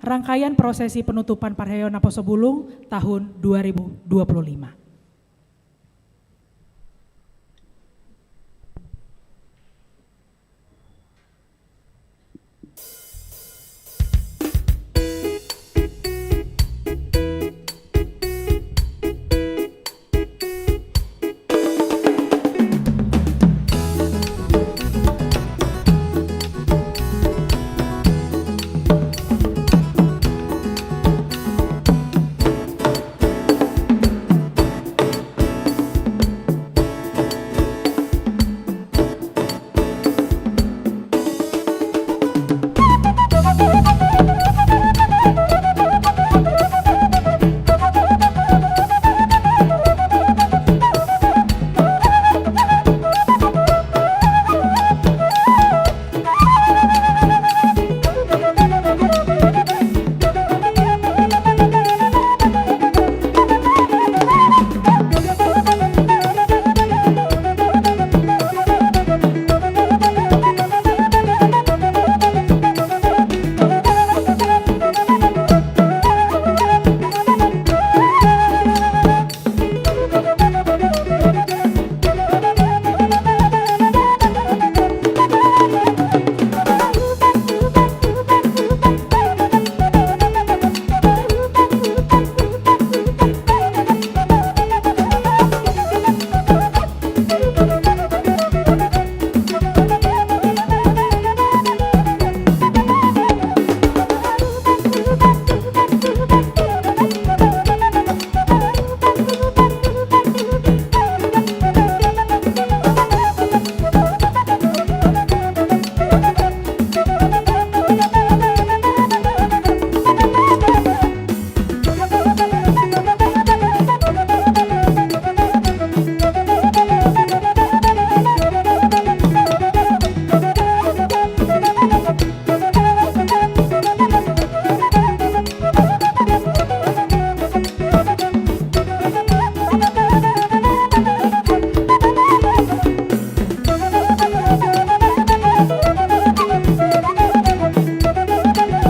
Rangkaian prosesi penutupan Parahyangan Naposebulung tahun 2025.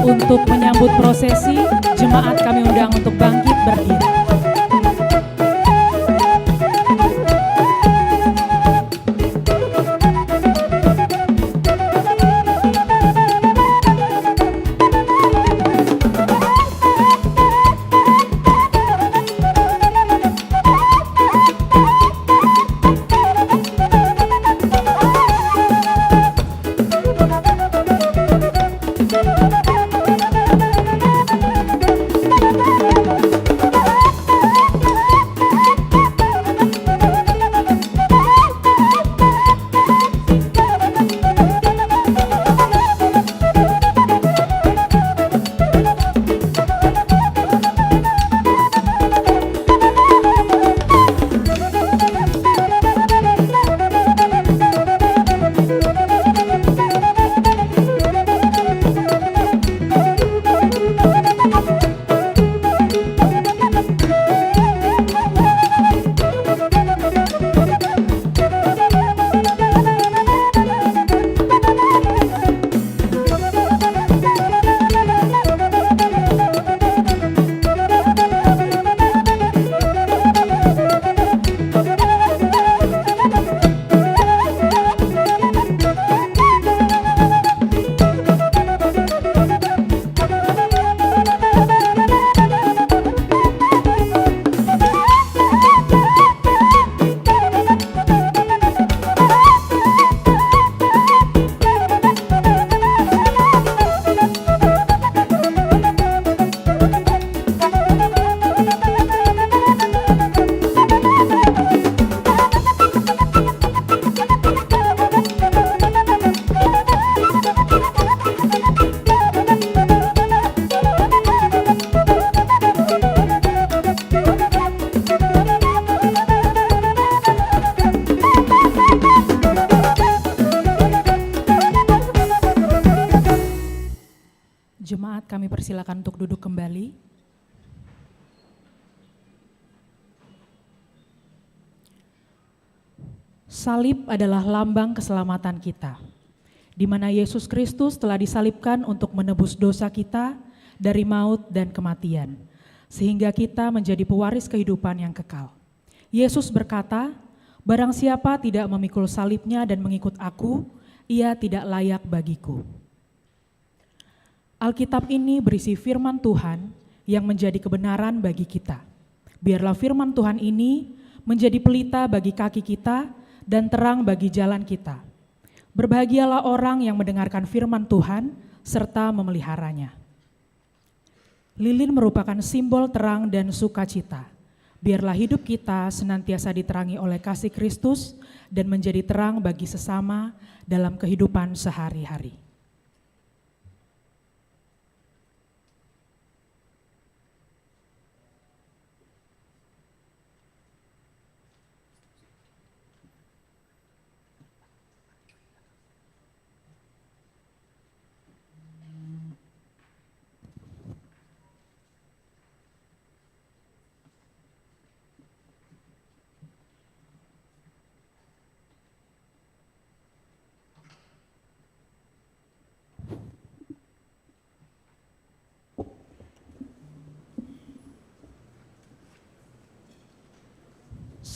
Untuk menyambut prosesi, jemaat kami undang untuk bangkit berdiri. Jemaat kami persilakan untuk duduk kembali. Salib adalah lambang keselamatan kita. di mana Yesus Kristus telah disalibkan untuk menebus dosa kita dari maut dan kematian, sehingga kita menjadi pewaris kehidupan yang kekal. Yesus berkata, "Barang siapa tidak memikul salibnya dan mengikut aku, ia tidak layak bagiku." Alkitab ini berisi firman Tuhan yang menjadi kebenaran bagi kita. Biarlah firman Tuhan ini menjadi pelita bagi kaki kita dan terang bagi jalan kita. Berbahagialah orang yang mendengarkan firman Tuhan serta memeliharanya. Lilin merupakan simbol terang dan sukacita. Biarlah hidup kita senantiasa diterangi oleh kasih Kristus dan menjadi terang bagi sesama dalam kehidupan sehari-hari.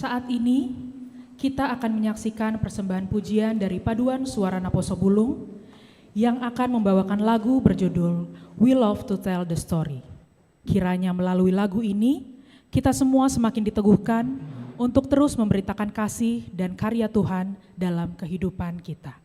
Saat ini kita akan menyaksikan persembahan pujian dari Paduan Suara Naposo Bulung yang akan membawakan lagu berjudul We Love to Tell the Story. Kiranya melalui lagu ini kita semua semakin diteguhkan untuk terus memberitakan kasih dan karya Tuhan dalam kehidupan kita.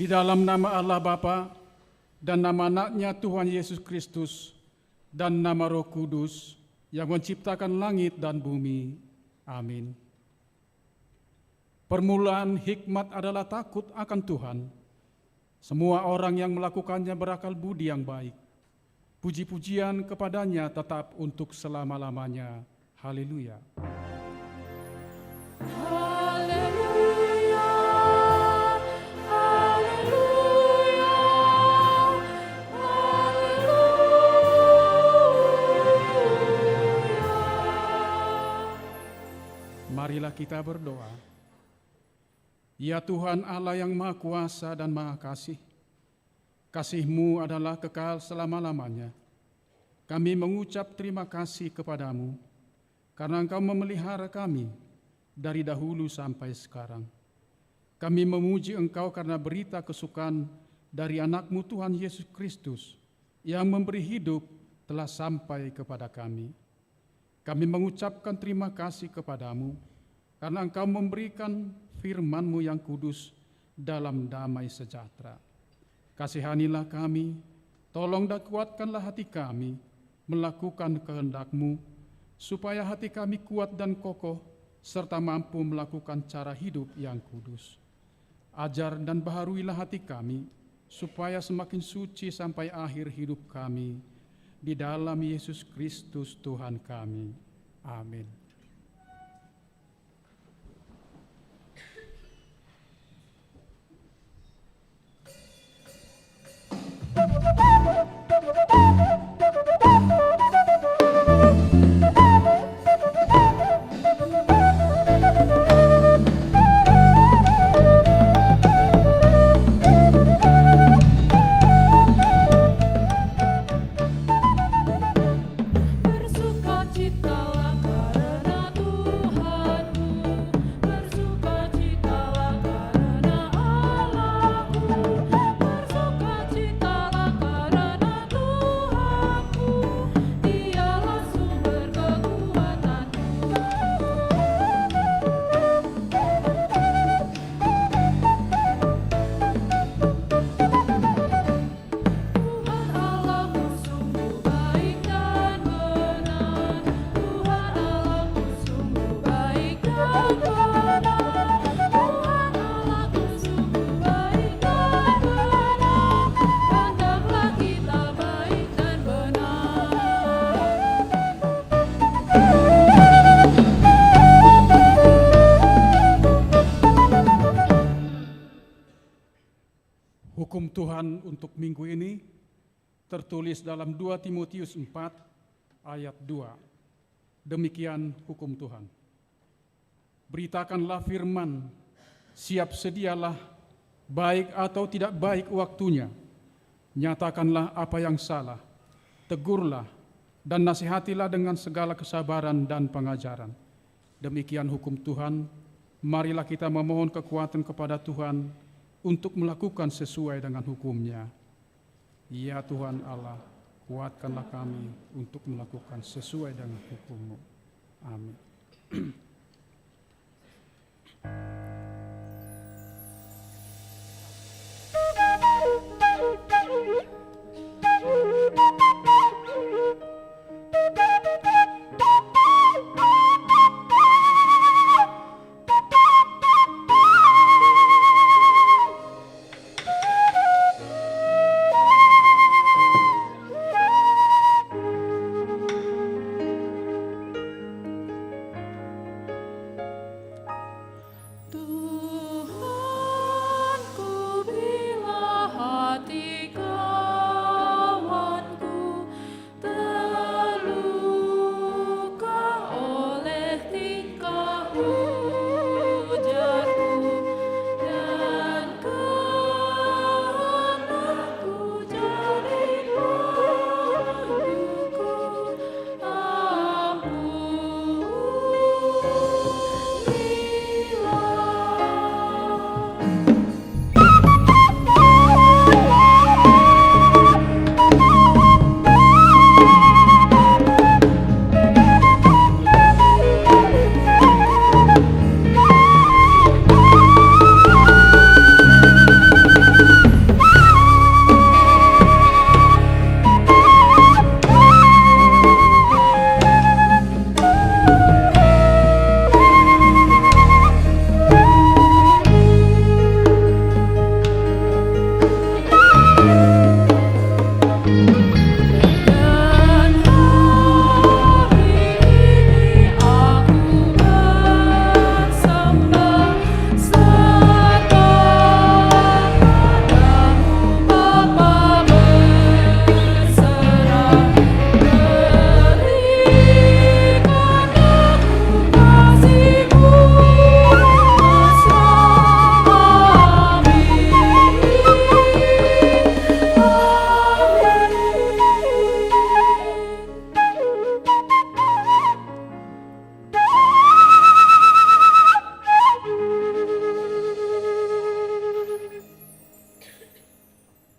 Di dalam nama Allah Bapa dan nama anaknya Tuhan Yesus Kristus dan nama Roh Kudus yang menciptakan langit dan bumi. Amin. Permulaan hikmat adalah takut akan Tuhan. Semua orang yang melakukannya berakal budi yang baik. Puji-pujian kepadanya tetap untuk selama-lamanya. Haleluya. Haleluya, haleluya, haleluya. Marilah kita berdoa. Ya Tuhan Allah yang Maha Kuasa dan Maha Kasih, kasih-Mu adalah kekal selama-lamanya. Kami mengucap terima kasih kepadamu, karena Engkau memelihara kami dari dahulu sampai sekarang. Kami memuji Engkau karena berita kesukaan dari anak-Mu Tuhan Yesus Kristus yang memberi hidup telah sampai kepada kami. Kami mengucapkan terima kasih kepadamu, karena Engkau memberikan firman-Mu yang kudus dalam damai sejahtera. Kasihanilah kami, tolong dan kuatkanlah hati kami melakukan kehendak-Mu, supaya hati kami kuat dan kokoh, serta mampu melakukan cara hidup yang kudus. Ajar dan baharuilah hati kami, supaya semakin suci sampai akhir hidup kami, di dalam Yesus Kristus Tuhan kami. Amin. Bersukacitalah karena Tuhanku, bersukacitalah karena Allahku, bersukacitalah karena Tuhanku, Dialah sumber kekuatanku. Tuhan Allahku sungguh baik dan benar. Tuhan Allahku sungguh baik dan benar. Tuhan Allahku sungguh baik dan benar. Hendaklah kita baik dan benar. Hukum Tuhan untuk minggu ini tertulis dalam 2 Timotius 4 ayat 2. Demikian hukum Tuhan. Beritakanlah firman, siap sedialah, baik atau tidak baik waktunya. Nyatakanlah apa yang salah, tegurlah, dan nasihatilah dengan segala kesabaran dan pengajaran. Demikian hukum Tuhan. Marilah kita memohon kekuatan kepada Tuhan untuk melakukan sesuai dengan hukum-Nya. Ya Tuhan Allah, kuatkanlah kami untuk melakukan sesuai dengan hukum-Mu. Amin.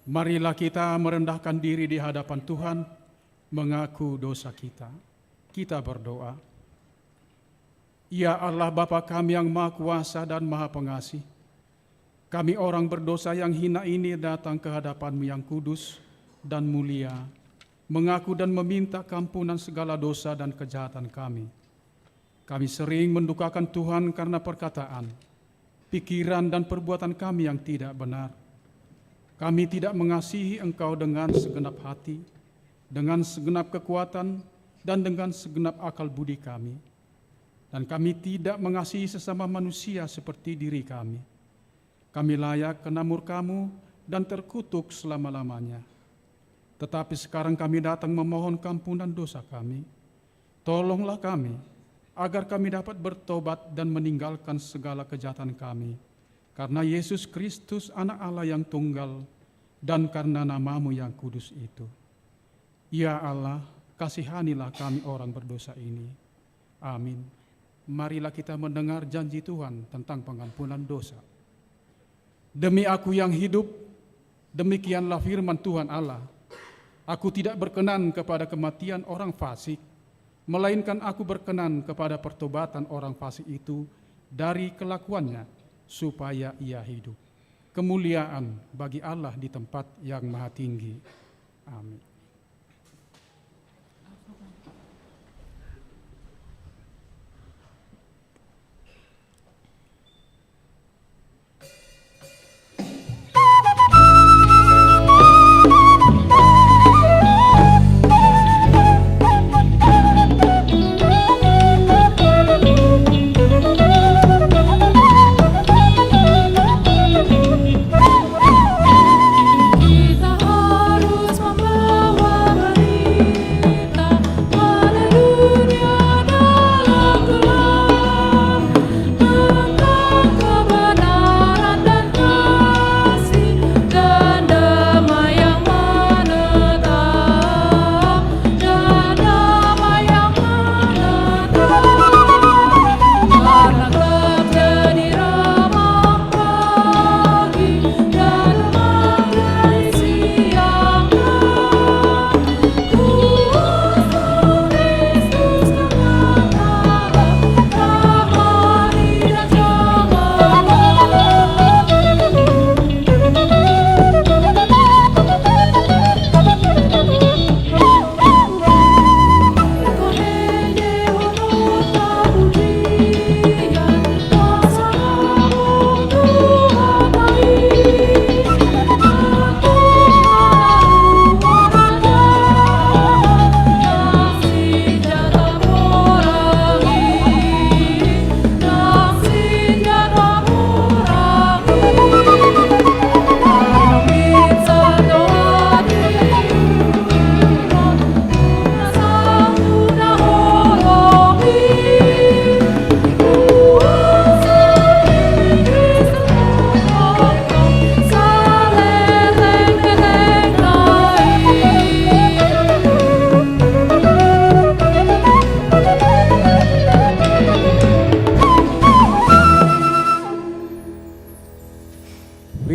Marilah kita merendahkan diri di hadapan Tuhan, mengaku dosa kita. Kita berdoa. Ya Allah Bapa kami yang Maha Kuasa dan Maha Pengasih, kami orang berdosa yang hina ini datang ke hadapan-Mu yang kudus dan mulia, mengaku dan meminta kampunan segala dosa dan kejahatan kami. Kami sering mendukakan Tuhan karena perkataan, pikiran dan perbuatan kami yang tidak benar. Kami tidak mengasihi Engkau dengan segenap hati, dengan segenap kekuatan, dan dengan segenap akal budi kami. Dan kami tidak mengasihi sesama manusia seperti diri kami. Kami layak kena murka-Mu dan terkutuk selama-lamanya. Tetapi sekarang kami datang memohon kampunan dosa kami. Tolonglah kami, agar kami dapat bertobat dan meninggalkan segala kejahatan kami. Karena Yesus Kristus anak Allah yang tunggal, dan karena nama-Mu yang kudus itu. Ya Allah, kasihanilah kami orang berdosa ini. Amin. Marilah kita mendengar janji Tuhan tentang pengampunan dosa. Demi aku yang hidup, demikianlah firman Tuhan Allah. Aku tidak berkenan kepada kematian orang fasik, melainkan aku berkenan kepada pertobatan orang fasik itu dari kelakuannya, supaya ia hidup. Kemuliaan bagi Allah di tempat yang maha tinggi. Amin.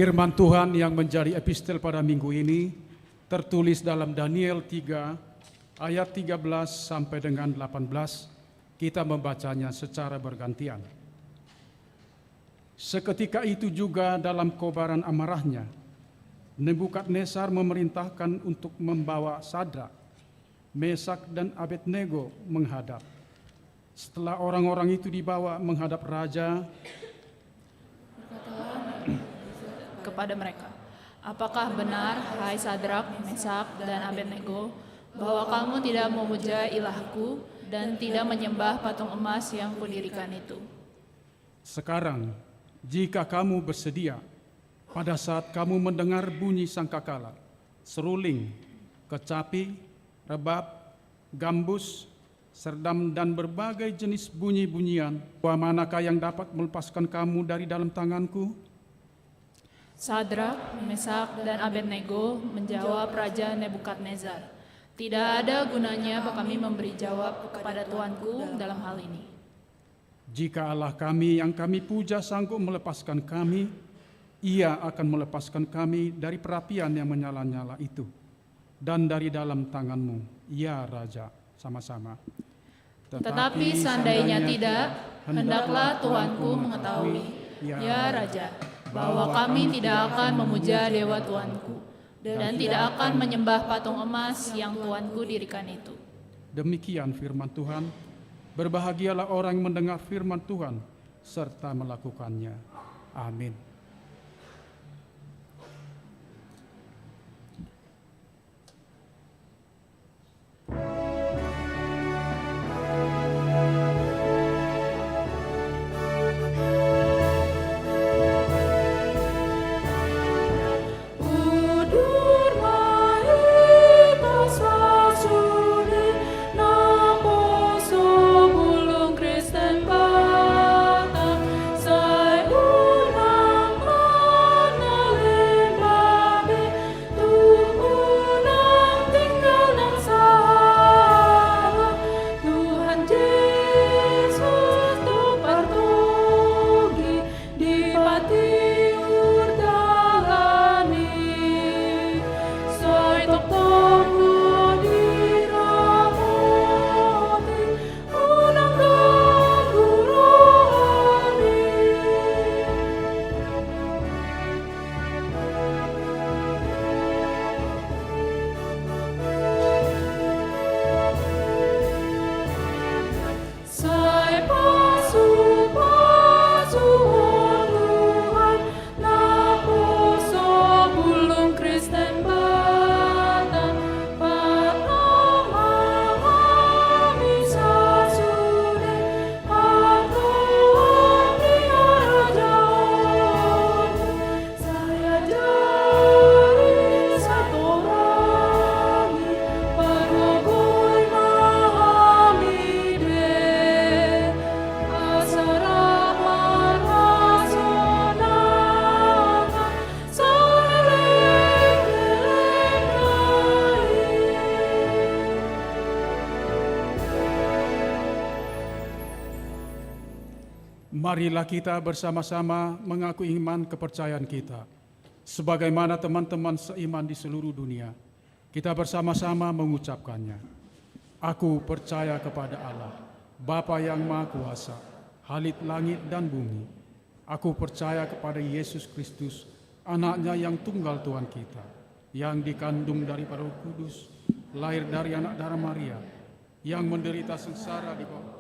Firman Tuhan yang menjadi epistel pada minggu ini tertulis dalam Daniel 3 ayat 13 sampai dengan 18. Kita membacanya secara bergantian. Seketika itu juga dalam kobaran amarahnya, Nebukadnezar memerintahkan untuk membawa Sadrak, Mesak dan Abednego menghadap. Setelah orang-orang itu dibawa menghadap raja, kepada mereka, apakah benar, hai Sadrak, Mesak, dan Abednego, bahwa kamu tidak memuja ilahku dan tidak menyembah patung emas yang kudirikan itu? Sekarang, jika kamu bersedia, pada saat kamu mendengar bunyi sangkakala, seruling, kecapi, rebab, gambus, serdam, dan berbagai jenis bunyi-bunyian, manakah yang dapat melepaskan kamu dari dalam tanganku? Sadrak, Mesak, dan Abednego menjawab Raja Nebukadnezar, tidak ada gunanya kami memberi jawab kepada Tuanku dalam hal ini. Jika Allah kami yang kami puja sanggup melepaskan kami, Ia akan melepaskan kami dari perapian yang menyala-nyala itu, dan dari dalam tangan-Mu, ya Raja, sama-sama. Tetapi seandainya tidak, hendaklah Tuanku mengetahui, ya Raja, bahwa kami tidak akan memuja dewa Tuanku, dan tidak akan menyembah patung emas yang Tuanku dirikan itu. Demikian firman Tuhan. Berbahagialah orang yang mendengar firman Tuhan serta melakukannya. Amin. Marilah kita bersama-sama mengaku iman kepercayaan kita. Sebagaimana teman-teman seiman di seluruh dunia, kita bersama-sama mengucapkannya. Aku percaya kepada Allah, Bapa yang Maha Kuasa, Khalid langit dan bumi. Aku percaya kepada Yesus Kristus, anaknya yang tunggal Tuhan kita, yang dikandung daripada Roh Kudus, lahir dari anak darah Maria, yang menderita sengsara di bawah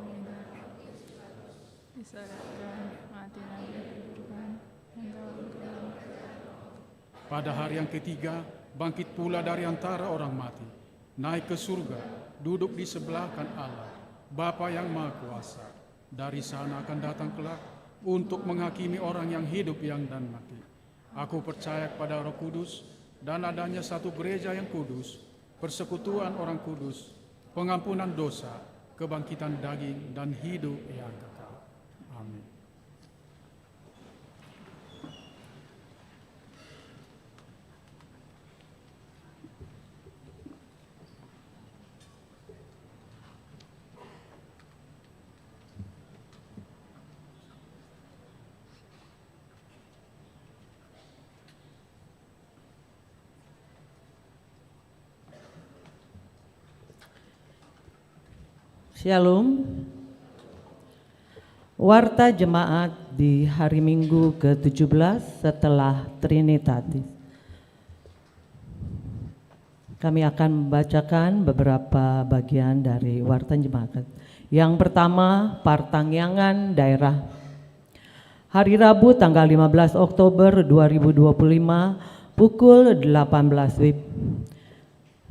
pada hari yang ketiga, bangkit pula dari antara orang mati, naik ke surga, duduk di sebelah kanan Allah, Bapa yang Maha Kuasa. Dari sana akan datang kelak untuk menghakimi orang yang hidup yang dan mati. Aku percaya kepada Roh Kudus dan adanya satu gereja yang kudus, persekutuan orang kudus, pengampunan dosa, kebangkitan daging dan hidup yang kekal. Amin. Shalom. Warta jemaat di hari Minggu ke-17 setelah Trinitatis. Kami akan membacakan beberapa bagian dari warta jemaat. Yang pertama, Partangyangan Daerah. Hari Rabu tanggal 15 Oktober 2025 pukul 18 WIB.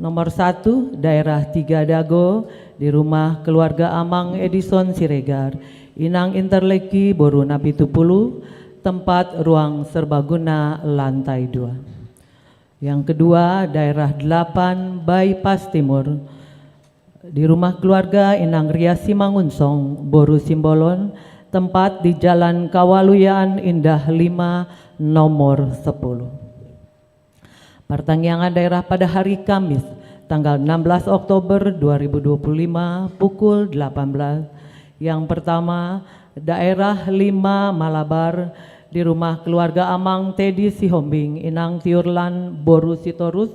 Nomor 1, Daerah 3 Dago, di rumah keluarga Amang Edison Siregar, Inang Interleki Boru Napi Tupulu, tempat ruang serbaguna lantai 2. Yang kedua, Daerah 8 Bypass Timur, di rumah keluarga Inang Riasi Mangunsong Boru Simbolon, tempat di Jalan Kawaluyaan Indah 5 nomor 10. Partangyangan daerah pada hari Kamis tanggal 16 Oktober 2025 pukul 18. Yang pertama, Daerah 5 Malabar, di rumah keluarga Amang Teddy Sihombing, Inang Tiurlan Boru Sitorus,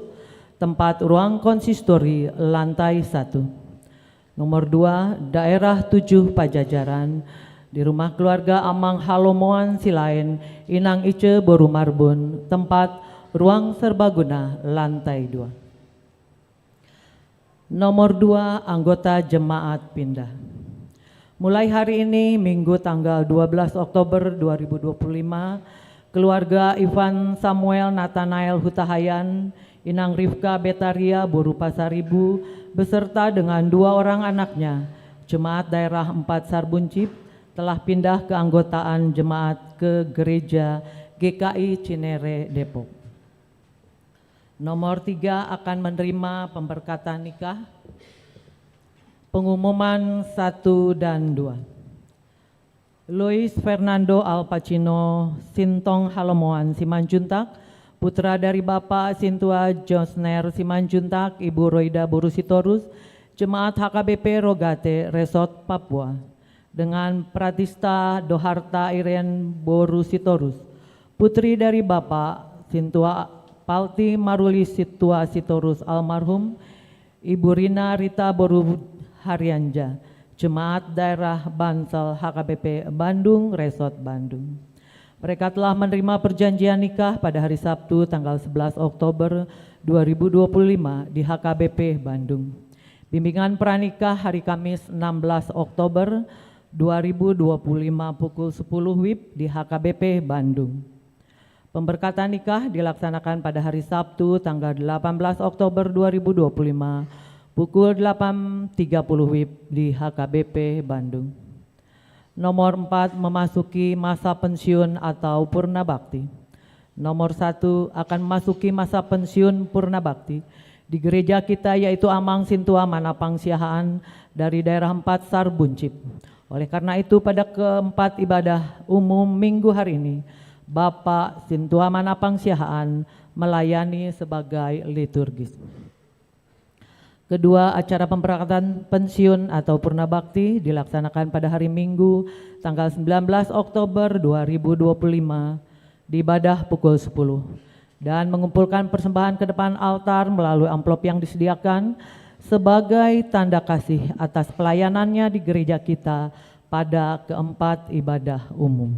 tempat ruang konsistori lantai 1. Nomor 2, daerah 7 Pajajaran, di rumah keluarga Amang Halomoan Silain, Inang Ice Boru Marbun, tempat ruang serbaguna lantai 2. Nomor 2, anggota jemaat pindah. Mulai hari ini, Minggu tanggal 12 Oktober 2025, keluarga Ivan Samuel Nathanael Hutahayan, Inang Rifka Betaria Boru Pasaribu, beserta dengan 2 orang anaknya, Jemaat Daerah 4 Sarbuncip, telah pindah keanggotaan jemaat ke Gereja GKI Cinere, Depok. Nomor 3, akan menerima pemberkatan nikah. Pengumuman 1 dan 2. Luis Fernando Alpacino Sintong Halomoan Simanjuntak, putra dari Bapak Sintua Josner Simanjuntak, Ibu Roida Boru Sitorus, Jemaat HKBP Rogate, Resort Papua, dengan Pratista Doharta Iren Boru Sitorus, putri dari Bapak Sintua Palti Maruli Situa Sitorus almarhum, Ibu Rina Rita Boru Haryanja, Jemaat Daerah Bansal HKBP Bandung, Resort Bandung. Mereka telah menerima perjanjian nikah pada hari Sabtu tanggal 11 Oktober 2025 di HKBP Bandung. Bimbingan pranikah hari Kamis 16 Oktober 2025 pukul 10 WIB di HKBP Bandung. Pemberkatan nikah dilaksanakan pada hari Sabtu tanggal 18 Oktober 2025 pukul 8.30 WIB di HKBP Bandung. Nomor 4, memasuki masa pensiun atau purna bakti. Nomor 1, akan memasuki masa pensiun purna bakti di gereja kita, yaitu Amang Sintua Manapang Siahaan dari daerah 4 Sarbuncip. Oleh karena itu, pada keempat ibadah umum minggu hari ini, Bapak Sintua Manapang Siahaan melayani sebagai liturgis. Kedua, acara pemberangkatan pensiun atau purna bakti dilaksanakan pada hari Minggu tanggal 19 Oktober 2025 di ibadah pukul 10 dan mengumpulkan persembahan ke depan altar melalui amplop yang disediakan sebagai tanda kasih atas pelayanannya di gereja kita pada keempat ibadah umum.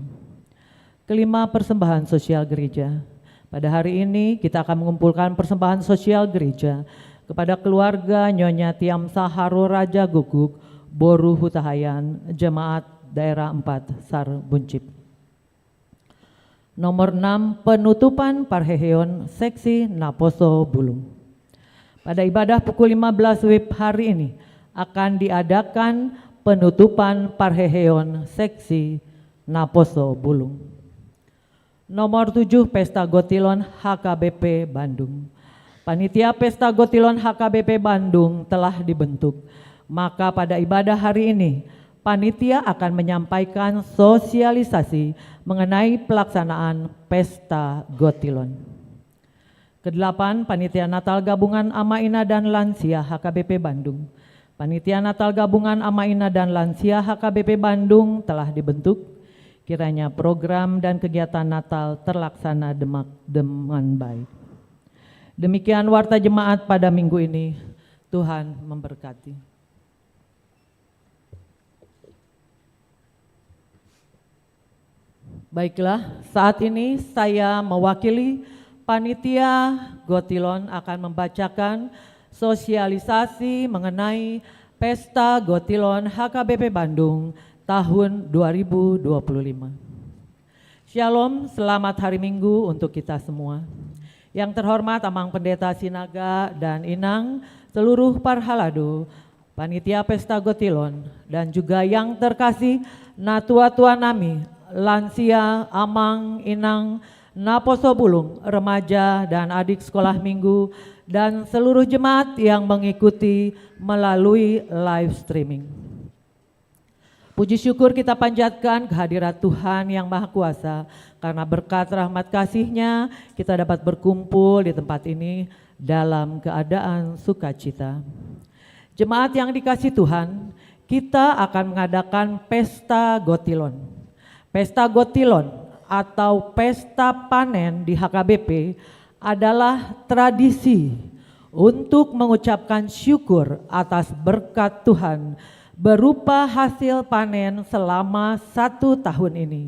Kelima, persembahan sosial gereja. Pada hari ini kita akan mengumpulkan persembahan sosial gereja kepada keluarga Nyonya Tiam Saharo Raja Guguk Boru Hutahayan, Jemaat Daerah 4 Sarbuncip. Nomor 6, penutupan Parheheon Seksi Naposo Bulung. Pada ibadah pukul 15 WIB hari ini akan diadakan penutupan Parheheon Seksi Naposo Bulung. Nomor 7, Pesta Gotilon HKBP Bandung. Panitia Pesta Gotilon HKBP Bandung telah dibentuk. Maka pada ibadah hari ini, panitia akan menyampaikan sosialisasi mengenai pelaksanaan Pesta Gotilon. Kedelapan, Panitia Natal Gabungan Ama-Ina dan Lansia HKBP Bandung. Panitia Natal Gabungan Ama-Ina dan Lansia HKBP Bandung telah dibentuk. Kiranya program dan kegiatan Natal terlaksana dengan baik. Demikian warta jemaat pada minggu ini. Tuhan memberkati. Baiklah, saat ini saya mewakili panitia Gotilon akan membacakan sosialisasi mengenai Pesta Gotilon HKBP Bandung tahun 2025. Shalom, selamat hari Minggu untuk kita semua. Yang terhormat Amang Pendeta Sinaga dan Inang, seluruh Parhalado, Panitia Pesta Gotilon, dan juga yang terkasih Natua-tua Nami, Lansia, Amang, Inang, Naposo Bulung, remaja dan adik sekolah minggu, dan seluruh jemaat yang mengikuti melalui live streaming. Puji syukur kita panjatkan kehadirat Tuhan yang Maha Kuasa, karena berkat rahmat kasih-Nya kita dapat berkumpul di tempat ini dalam keadaan sukacita. Jemaat yang dikasihi Tuhan, kita akan mengadakan Pesta Gotilon. Pesta Gotilon atau pesta panen di HKBP adalah tradisi untuk mengucapkan syukur atas berkat Tuhan berupa hasil panen selama 1 tahun ini,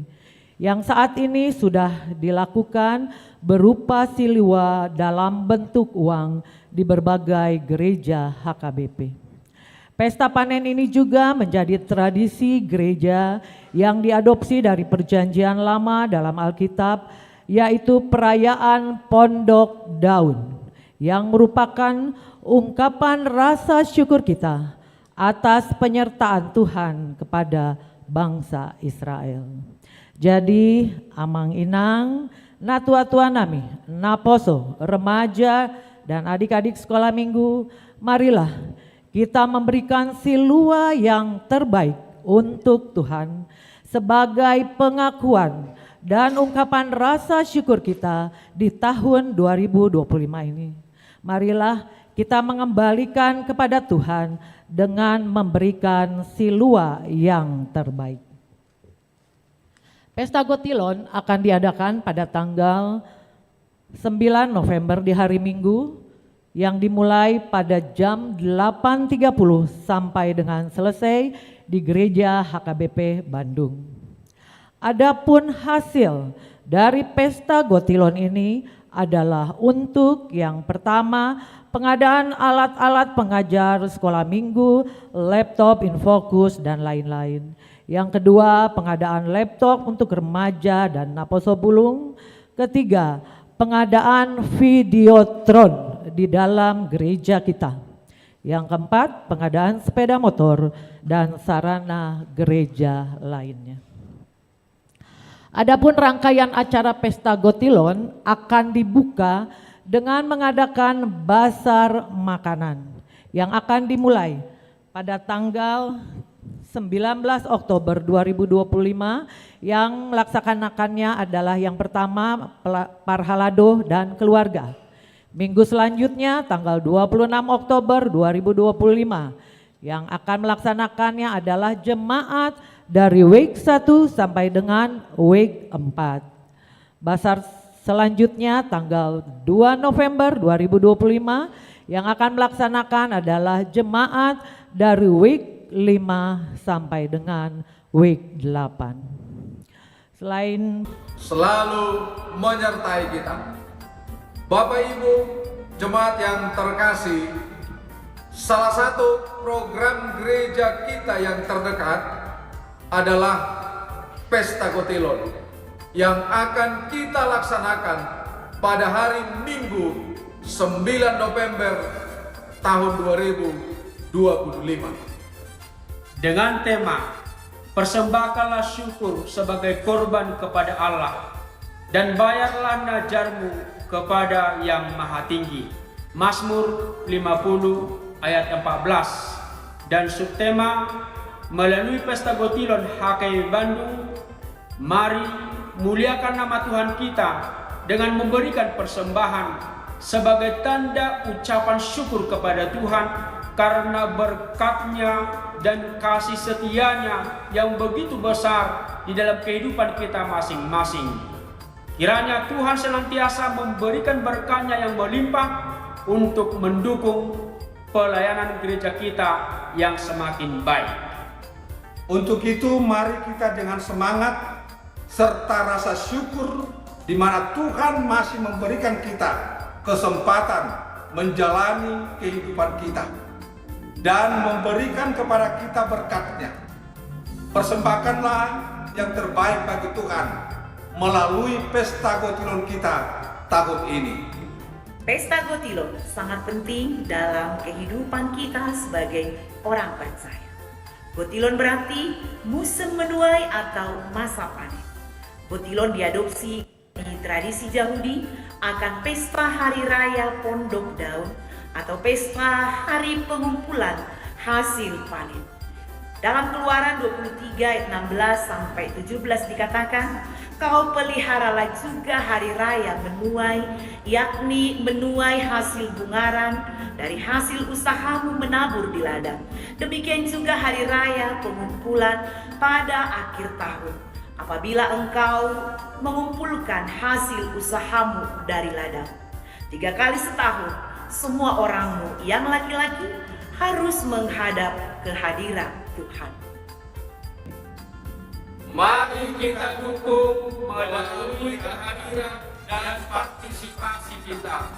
yang saat ini sudah dilakukan berupa siliwa dalam bentuk uang di berbagai gereja HKBP. Pesta panen ini juga menjadi tradisi gereja yang diadopsi dari Perjanjian Lama dalam Alkitab, yaitu perayaan Pondok Daun, yang merupakan ungkapan rasa syukur kita atas penyertaan Tuhan kepada bangsa Israel. Jadi amang inang, natua-tua nami, naposo, remaja dan adik-adik sekolah minggu, marilah kita memberikan silua yang terbaik untuk Tuhan sebagai pengakuan dan ungkapan rasa syukur kita di tahun 2025 ini. Marilah kita mengembalikan kepada Tuhan dengan memberikan silua yang terbaik. Pesta Gotilon akan diadakan pada tanggal 9 November di hari Minggu, yang dimulai pada jam 8.30 sampai dengan selesai di Gereja HKBP Bandung. Adapun hasil dari Pesta Gotilon ini adalah untuk yang pertama, pengadaan alat-alat pengajar sekolah minggu, laptop, infokus, dan lain-lain. Yang kedua, pengadaan laptop untuk remaja dan naposo bulung. Ketiga, pengadaan videotron di dalam gereja kita. Yang keempat, pengadaan sepeda motor dan sarana gereja lainnya. Adapun rangkaian acara Pesta Gotilon akan dibuka dengan mengadakan basar makanan yang akan dimulai pada tanggal 19 Oktober 2025, yang melaksanakannya adalah yang pertama Parhalado dan keluarga. Minggu selanjutnya tanggal 26 Oktober 2025 yang akan melaksanakannya adalah jemaat dari week 1 sampai dengan week 4. Basar selanjutnya tanggal 2 November 2025 yang akan melaksanakan adalah jemaat dari week 5 sampai dengan week 8. Selain selalu menyertai kita. Bapak Ibu jemaat yang terkasih, salah satu program gereja kita yang terdekat adalah Pesta Gotilon yang akan kita laksanakan pada hari Minggu 9 November tahun 2025. Dengan tema persembahkanlah syukur sebagai korban kepada Allah dan bayarlah najarmu kepada yang maha tinggi. Mazmur 50 ayat 14. Dan subtema melalui Pesta Gotilon HKBP Bandung, mari muliakan nama Tuhan kita dengan memberikan persembahan sebagai tanda ucapan syukur kepada Tuhan karena berkat-Nya dan kasih setia-Nya yang begitu besar di dalam kehidupan kita masing-masing. Kiranya Tuhan senantiasa memberikan berkat-Nya yang melimpah untuk mendukung pelayanan gereja kita yang semakin baik. Untuk itu mari kita dengan semangat serta rasa syukur di mana Tuhan masih memberikan kita kesempatan menjalani kehidupan kita dan memberikan kepada kita berkat-Nya. Persembahkanlah yang terbaik bagi Tuhan melalui Pesta Gotilon kita tahun ini. Pesta Gotilon sangat penting dalam kehidupan kita sebagai orang percaya. Gotilon berarti musim menuai atau masa panen. Gotilon diadopsi di tradisi Yahudi akan pesta hari raya Pondok Daun atau pesta hari pengumpulan hasil panen. Dalam Keluaran 23 ayat 16 sampai 17 dikatakan, kau peliharalah juga hari raya menuai, yakni menuai hasil bungaran dari hasil usahamu menabur di ladang. Demikian juga hari raya pengumpulan pada akhir tahun apabila engkau mengumpulkan hasil usahamu dari ladang. 3 kali setahun, semua orangmu yang laki-laki harus menghadap kehadiran Tuhan. Mari kita dukung melalui kehadiran dan partisipasi kita.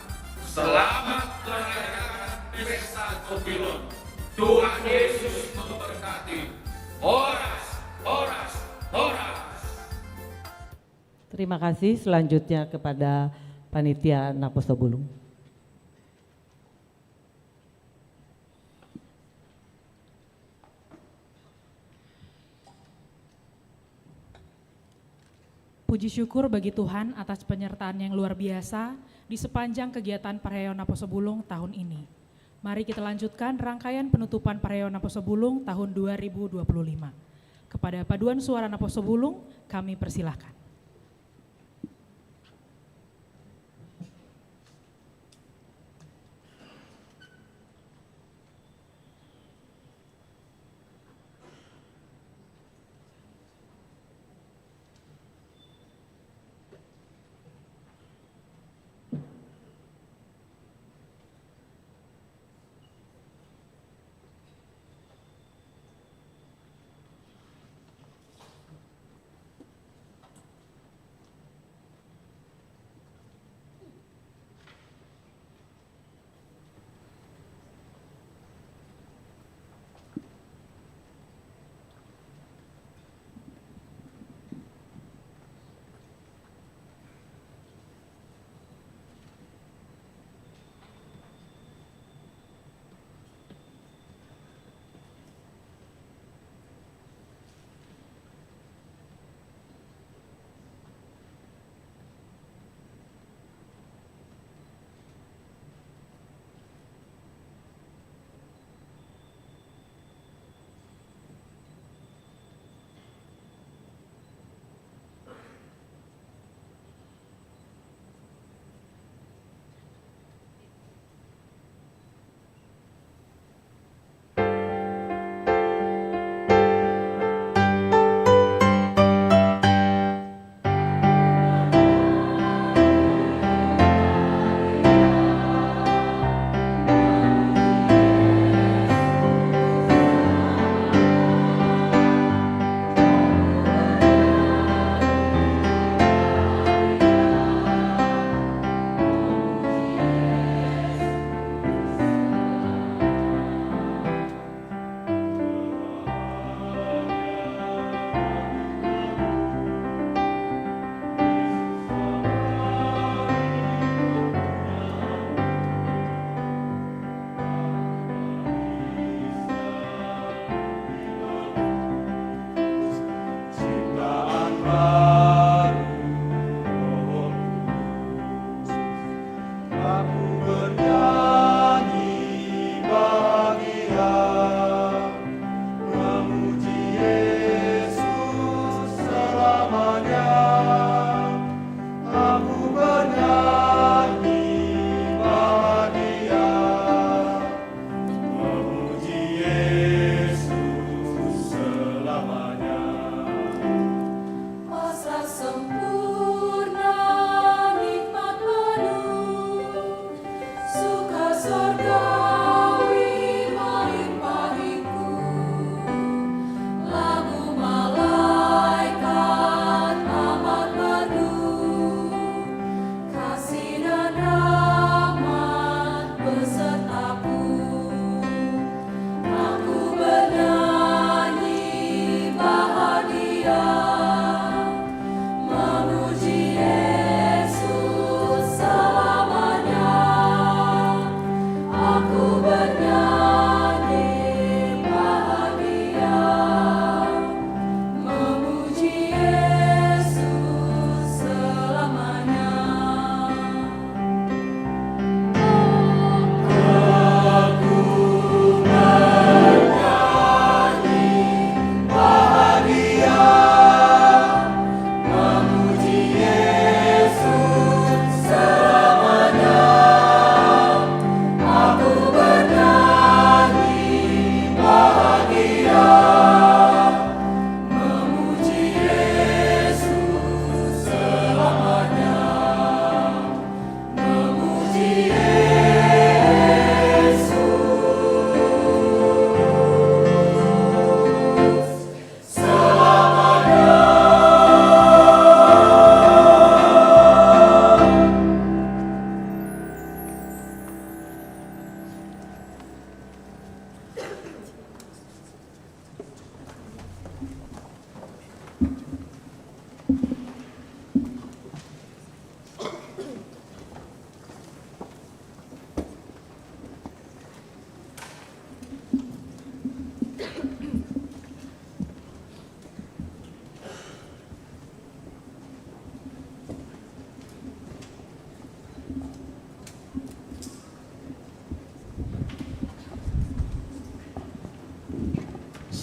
Selamat merayakan Pesta Gotilon. Tuhan Yesus memberkati. Horas, horas, horas. Terima kasih. Selanjutnya kepada Panitia Naposobulung. Puji syukur bagi Tuhan atas penyertaan yang luar biasa di sepanjang kegiatan Parahyangan Naposobulung tahun ini. Mari kita lanjutkan rangkaian penutupan Parahyangan Naposobulung tahun 2025. Kepada Paduan Suara Naposobulung, kami persilahkan.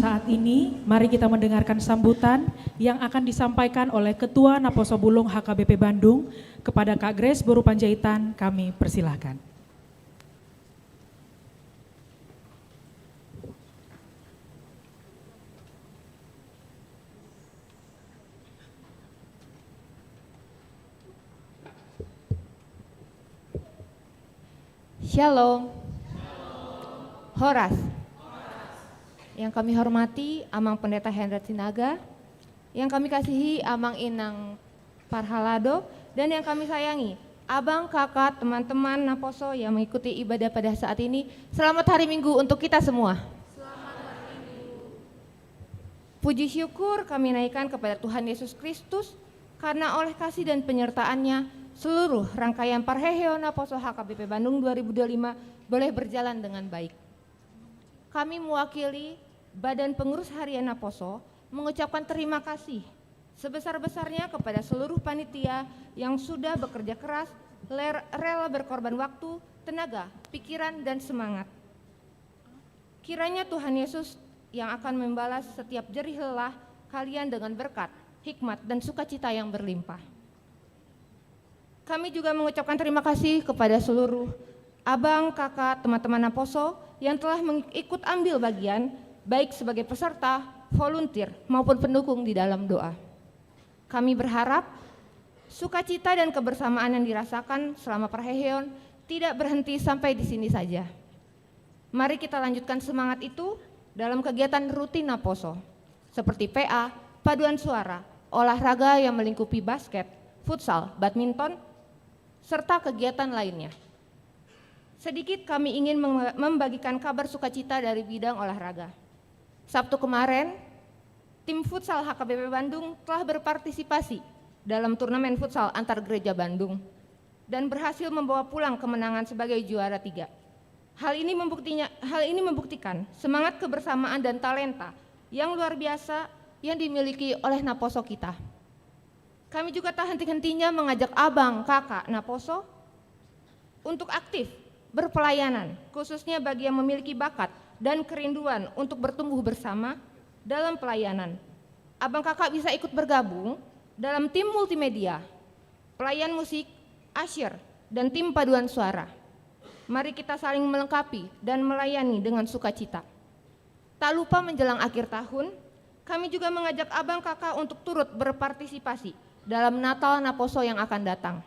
Saat ini, mari kita mendengarkan sambutan yang akan disampaikan oleh Ketua Naposo Bulung HKBP Bandung kepada Kak Grace Boru Panjaitan. Kami persilahkan. Shalom. Horas. Yang kami hormati Amang Pendeta Hendrat Sinaga, yang kami kasihi Amang Inang Parhalado, dan yang kami sayangi abang, kakak, teman-teman Naposo yang mengikuti ibadah pada saat ini. Selamat hari Minggu untuk kita semua. Selamat hari Minggu. Puji syukur kami naikkan kepada Tuhan Yesus Kristus, karena oleh kasih dan penyertaan-Nya seluruh rangkaian Parheheo Naposo HKBP Bandung 2025 boleh berjalan dengan baik. Kami mewakili Badan Pengurus Harian Naposo mengucapkan terima kasih sebesar-besarnya kepada seluruh panitia yang sudah bekerja keras, rela berkorban waktu, tenaga, pikiran, dan semangat. Kiranya Tuhan Yesus yang akan membalas setiap jerih lelah kalian dengan berkat, hikmat, dan sukacita yang berlimpah. Kami juga mengucapkan terima kasih kepada seluruh abang, kakak, teman-teman Naposo yang telah ikut ambil bagian baik sebagai peserta, volunteer, maupun pendukung di dalam doa. Kami berharap sukacita dan kebersamaan yang dirasakan selama Parheheon tidak berhenti sampai di sini saja. Mari kita lanjutkan semangat itu dalam kegiatan rutin Naposo, seperti PA, paduan suara, olahraga yang melingkupi basket, futsal, badminton, serta kegiatan lainnya. Sedikit kami ingin membagikan kabar sukacita dari bidang olahraga. Sabtu kemarin, tim futsal HKBP Bandung telah berpartisipasi dalam turnamen futsal antar gereja Bandung dan berhasil membawa pulang kemenangan sebagai juara 3. Hal ini membuktikan semangat kebersamaan dan talenta yang luar biasa yang dimiliki oleh Naposo kita. Kami juga tak henti-hentinya mengajak abang, kakak Naposo untuk aktif berpelayanan, khususnya bagi yang memiliki bakat dan kerinduan untuk bertumbuh bersama dalam pelayanan. Abang kakak bisa ikut bergabung dalam tim multimedia, pelayan musik, asyir, dan tim paduan suara. Mari kita saling melengkapi dan melayani dengan sukacita. Tak lupa menjelang akhir tahun, kami juga mengajak abang kakak untuk turut berpartisipasi dalam Natal Naposo yang akan datang,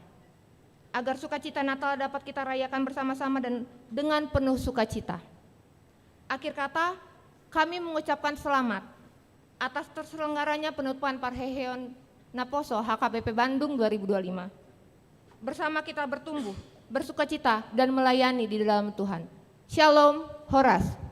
agar sukacita Natal dapat kita rayakan bersama-sama dan dengan penuh sukacita. Akhir kata, kami mengucapkan selamat atas terselenggaranya penutupan Parheheon Naposo HKBP Bandung 2025. Bersama kita bertumbuh, bersukacita, dan melayani di dalam Tuhan. Shalom, Horas.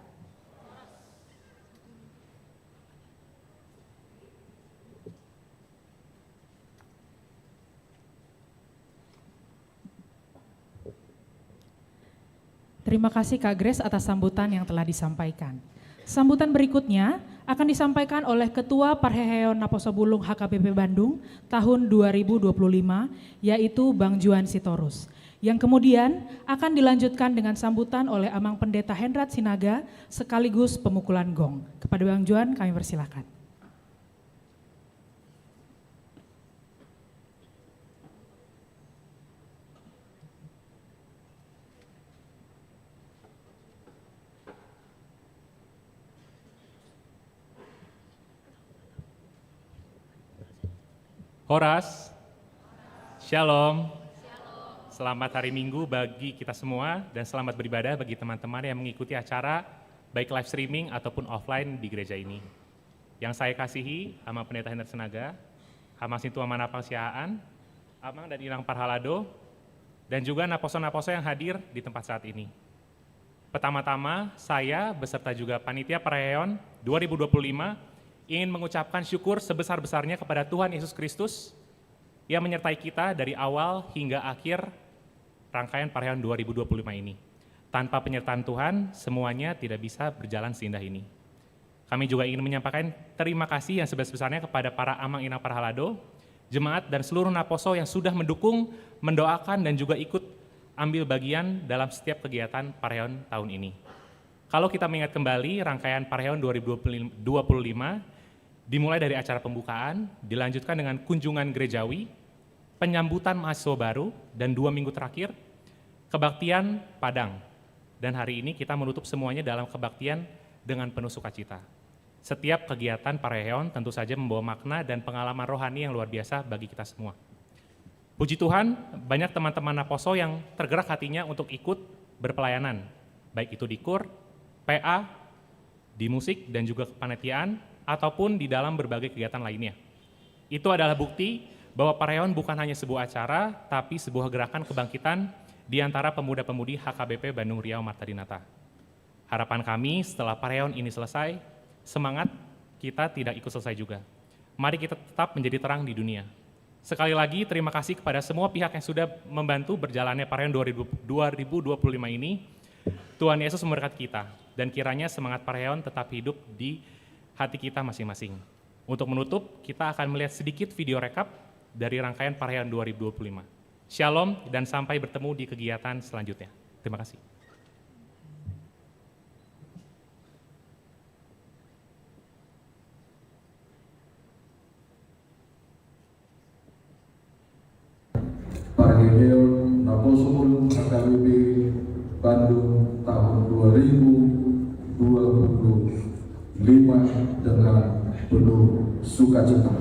Terima kasih Kak Grace atas sambutan yang telah disampaikan. Sambutan berikutnya akan disampaikan oleh Ketua Parheheon Naposo Bulung HKBP Bandung tahun 2025, yaitu Bang Juan Sitorus, yang kemudian akan dilanjutkan dengan sambutan oleh Amang Pendeta Hendrat Sinaga sekaligus pemukulan gong. Kepada Bang Juan kami persilakan. Horas, Shalom. Selamat hari Minggu bagi kita semua dan selamat beribadah bagi teman-teman yang mengikuti acara baik live streaming ataupun offline di gereja ini. Yang saya kasihi, Amang Pendeta Hendrat Sinaga, Amang Sintua Manapang Siahaan, Amang dan Inang Parhalado, dan juga Naposo-Naposo yang hadir di tempat saat ini. Pertama-tama, saya beserta juga Panitia Parheheon 2025 ingin mengucapkan syukur sebesar-besarnya kepada Tuhan Yesus Kristus yang menyertai kita dari awal hingga akhir rangkaian Parheheon 2025 ini. Tanpa penyertaan Tuhan, semuanya tidak bisa berjalan seindah ini. Kami juga ingin menyampaikan terima kasih yang sebesar-besarnya kepada para Amang Inang Parhalado, jemaat dan seluruh Naposo yang sudah mendukung, mendoakan dan juga ikut ambil bagian dalam setiap kegiatan Parheheon tahun ini. Kalau kita mengingat kembali rangkaian Parahyangan 2025 dimulai dari acara pembukaan, dilanjutkan dengan kunjungan gerejawi, penyambutan mahasiswa baru, dan 2 minggu terakhir, kebaktian Padang. Dan hari ini kita menutup semuanya dalam kebaktian dengan penuh sukacita. Setiap kegiatan Parahyangan tentu saja membawa makna dan pengalaman rohani yang luar biasa bagi kita semua. Puji Tuhan, banyak teman-teman Naposo yang tergerak hatinya untuk ikut berpelayanan, baik itu di KUR, PA, di musik, dan juga kepanitiaan, ataupun di dalam berbagai kegiatan lainnya. Itu adalah bukti bahwa Parahyangan bukan hanya sebuah acara, tapi sebuah gerakan kebangkitan di antara pemuda-pemudi HKBP Bandung Riau Marta Dinata. Harapan kami setelah Parahyangan ini selesai, semangat kita tidak ikut selesai juga. Mari kita tetap menjadi terang di dunia. Sekali lagi terima kasih kepada semua pihak yang sudah membantu berjalannya Parahyangan 2025 ini. Tuhan Yesus memberkati kita, dan kiranya semangat Parahyangan tetap hidup di hati kita masing-masing. Untuk menutup, kita akan melihat sedikit video rekap dari rangkaian Parahyangan 2025. Shalom dan sampai bertemu di kegiatan selanjutnya. Terima kasih. Parahyangan Naposo Mulung HKBP Bandung tahun 2025 dengan penuh sukacita.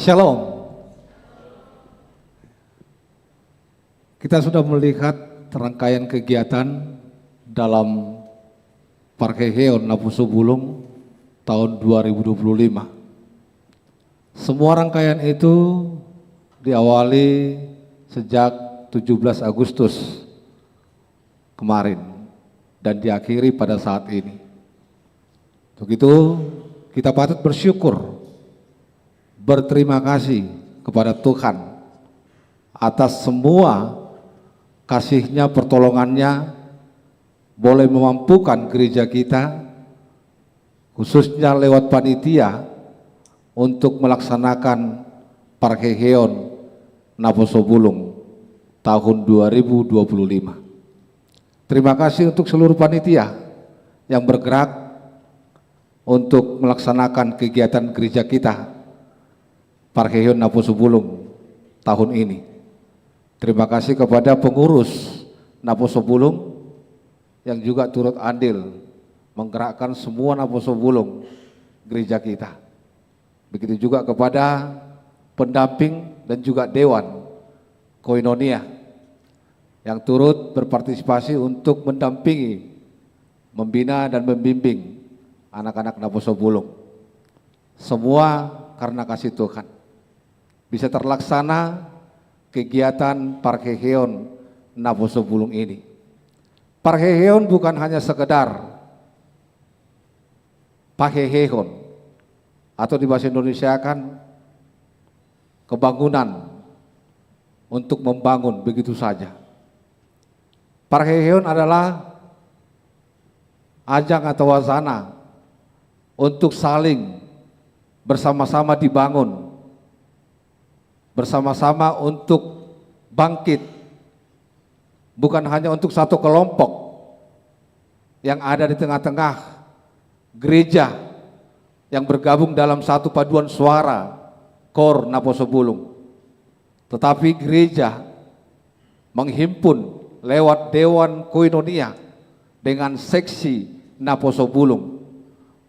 Shalom. Kita sudah melihat rangkaian kegiatan dalam Parahyangan Naposo Bulung tahun 2025. Semua rangkaian itu diawali sejak 17 Agustus kemarin dan diakhiri pada saat ini. Untuk itu kita patut bersyukur, berterima kasih kepada Tuhan atas semua kasih-Nya, pertolongan-Nya, boleh memampukan gereja kita, khususnya lewat panitia, untuk melaksanakan Parkeheon Naposobulung tahun 2025. Terima kasih untuk seluruh panitia yang bergerak untuk melaksanakan kegiatan gereja kita Parkeheon Naposobulung tahun ini. Terima kasih kepada pengurus Naposobulung yang juga turut andil menggerakkan semua Naposobulung gereja kita. Begitu juga kepada pendamping dan juga Dewan Koinonia yang turut berpartisipasi untuk mendampingi, membina dan membimbing anak-anak Naposobulung. Semua karena kasih Tuhan bisa terlaksana kegiatan Parkeheon Naposobulung ini. Parkeheon bukan hanya sekedar Pakeheon, atau di bahasa Indonesia kan kebangunan untuk membangun begitu saja. Parkeheon adalah ajang atau wacana untuk saling bersama-sama dibangun, bersama-sama untuk bangkit, bukan hanya untuk satu kelompok yang ada di tengah-tengah gereja yang bergabung dalam satu paduan suara KOR Naposobulung, tetapi gereja menghimpun lewat Dewan Koinonia dengan seksi Naposobulung.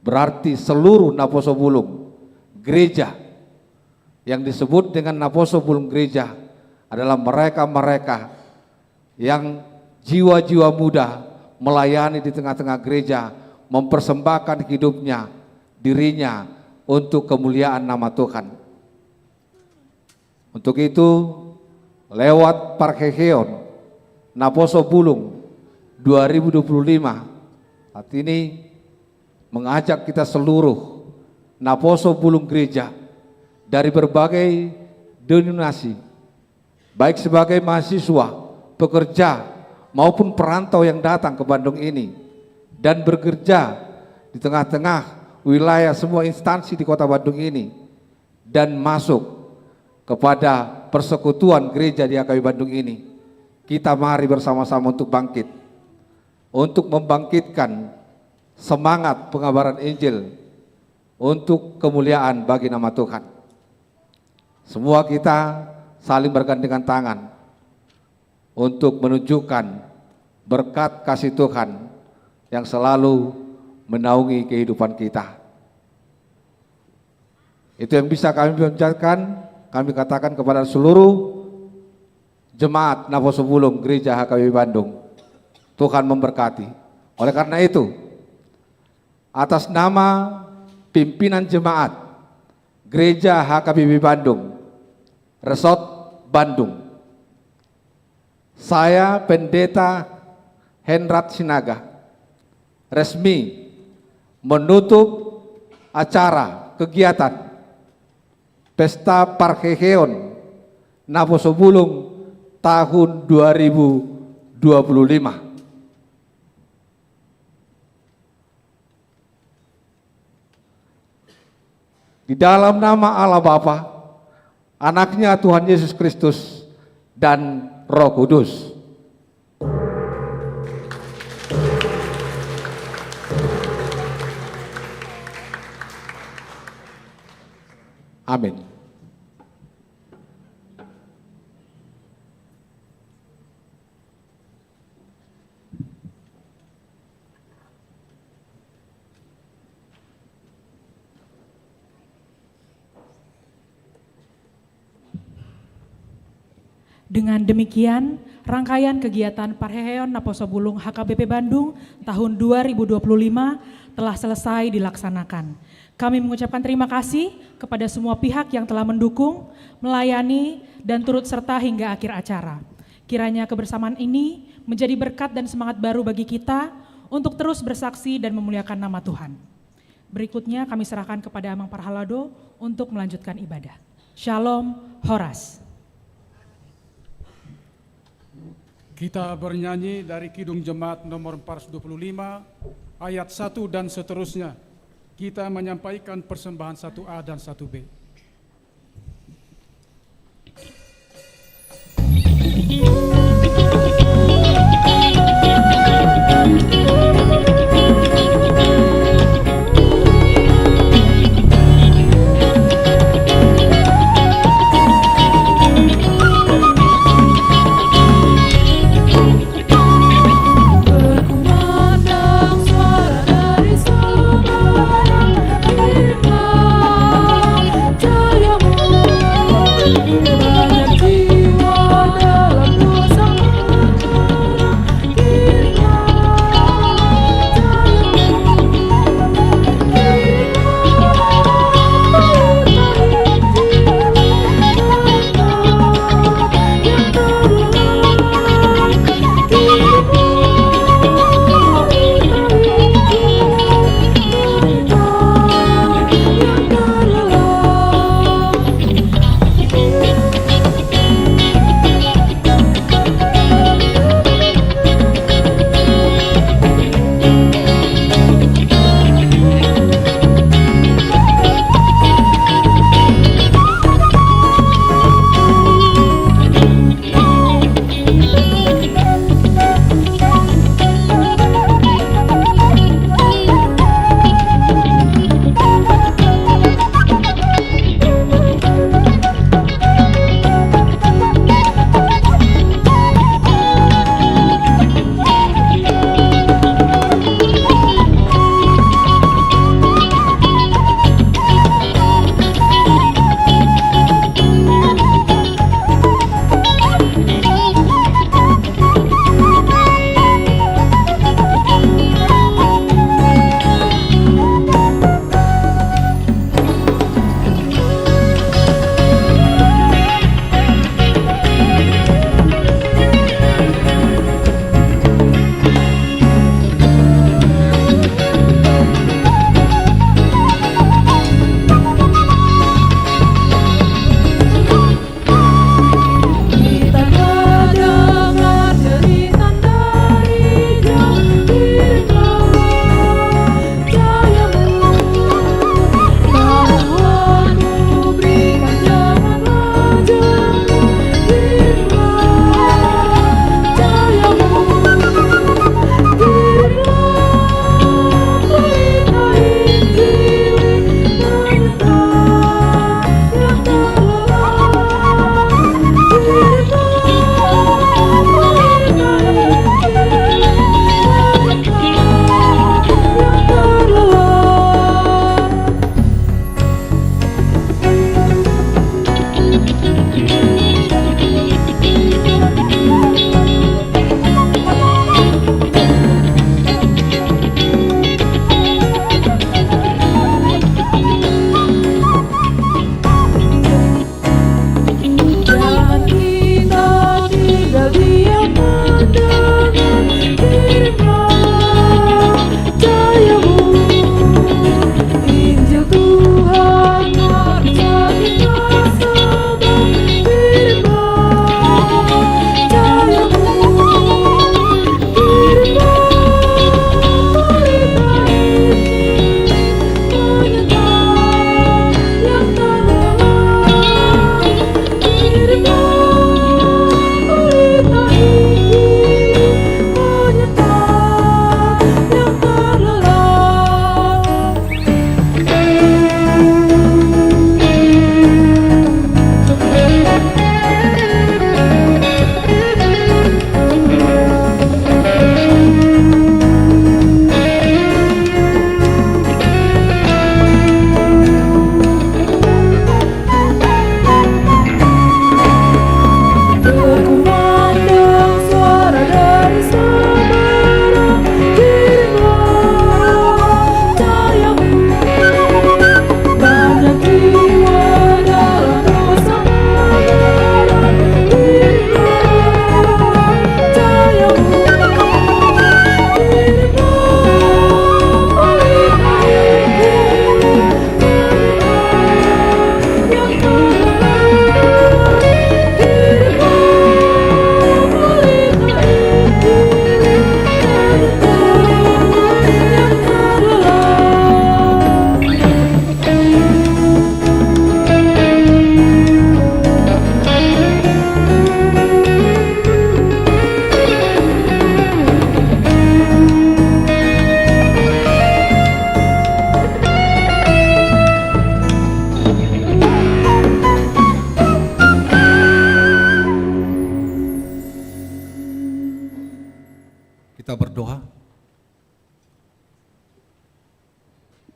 Berarti seluruh Naposobulung gereja yang disebut dengan Naposobulung gereja adalah mereka-mereka yang jiwa-jiwa muda melayani di tengah-tengah gereja, mempersembahkan hidupnya, dirinya untuk kemuliaan nama Tuhan. Untuk itu, lewat Parkeheon Naposobulung 2025 saat ini mengajak kita seluruh Naposobulung gereja dari berbagai denominasi, baik sebagai mahasiswa, pekerja maupun perantau yang datang ke Bandung ini dan bekerja di tengah-tengah wilayah semua instansi di Kota Bandung ini dan masuk kepada persekutuan gereja di AKB Bandung ini. Kita mari bersama-sama untuk bangkit, untuk membangkitkan semangat pengabaran Injil untuk kemuliaan bagi nama Tuhan. Semua kita saling bergandengan tangan untuk menunjukkan berkat kasih Tuhan yang selalu menaungi kehidupan kita. Itu yang bisa kami ucapkan, kami katakan kepada seluruh jemaat Naposobulung Gereja HKBP Bandung. Tuhan memberkati. Oleh karena itu, atas nama pimpinan jemaat Gereja HKBP Bandung, Resort Bandung, saya Pendeta Henrat Sinaga resmi menutup acara kegiatan Pesta Parkeheon Naposobulung tahun 2025. Di dalam nama Allah Bapa, Anaknya Tuhan Yesus Kristus, dan Roh Kudus. Amin. Dengan demikian, rangkaian kegiatan Parkeheon Naposobulung HKBP Bandung tahun 2025 telah selesai dilaksanakan. Kami mengucapkan terima kasih kepada semua pihak yang telah mendukung, melayani, dan turut serta hingga akhir acara. Kiranya kebersamaan ini menjadi berkat dan semangat baru bagi kita untuk terus bersaksi dan memuliakan nama Tuhan. Berikutnya kami serahkan kepada Amang Parhalado untuk melanjutkan ibadah. Shalom, Horas. Kita bernyanyi dari Kidung Jemaat nomor 425, ayat 1 dan seterusnya. Kita menyampaikan persembahan 1A dan 1B. Berkumandang suara dari surga yang firman,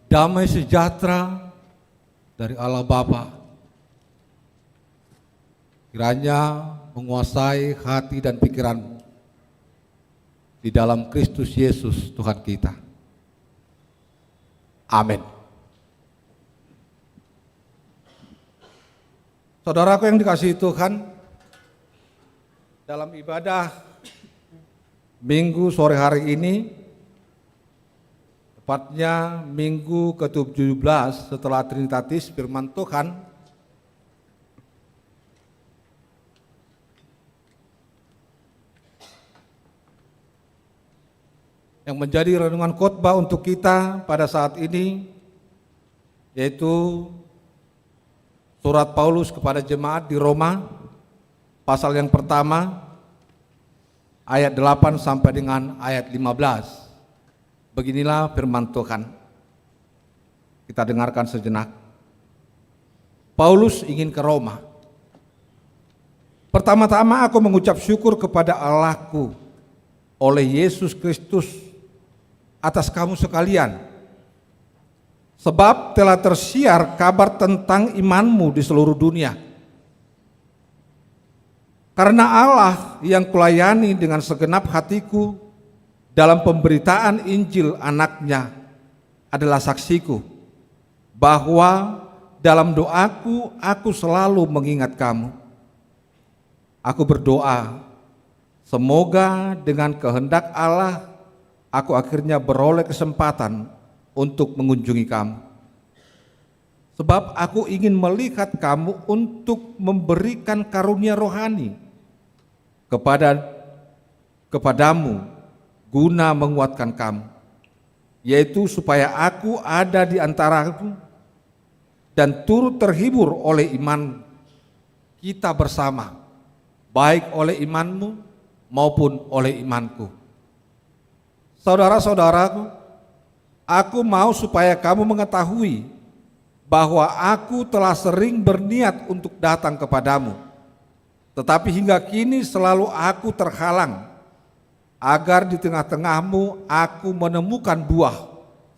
damai sejahtera dari Allah Bapa kiranya menguasai hati dan pikiranmu di dalam Kristus Yesus Tuhan kita. Amin. Saudaraku yang dikasihi Tuhan, dalam ibadah Minggu sore hari ini, tepatnya Minggu ke-17 setelah Trinitatis firman Tuhan, yang menjadi renungan khotbah untuk kita pada saat ini, yaitu surat Paulus kepada jemaat di Roma, pasal yang pertama, ayat 8 sampai dengan ayat 15. Beginilah firman Tuhan. Kita dengarkan sejenak. Paulus ingin ke Roma. Pertama-tama aku mengucap syukur kepada Allahku oleh Yesus Kristus atas kamu sekalian, sebab telah tersiar kabar tentang imanmu di seluruh dunia. Karena Allah yang kulayani dengan segenap hatiku dalam pemberitaan Injil anaknya adalah saksiku, bahwa dalam doaku aku selalu mengingat kamu. Aku berdoa, semoga dengan kehendak Allah aku akhirnya beroleh kesempatan untuk mengunjungi kamu. Sebab aku ingin melihat kamu untuk memberikan karunia rohani kepadamu guna menguatkan kamu, yaitu supaya aku ada di antaramu dan turut terhibur oleh iman kita bersama, baik oleh imanmu maupun oleh imanku. Saudara-saudaraku, aku mau supaya kamu mengetahui bahwa aku telah sering berniat untuk datang kepadamu, tetapi hingga kini selalu aku terhalang, agar di tengah-tengahmu aku menemukan buah,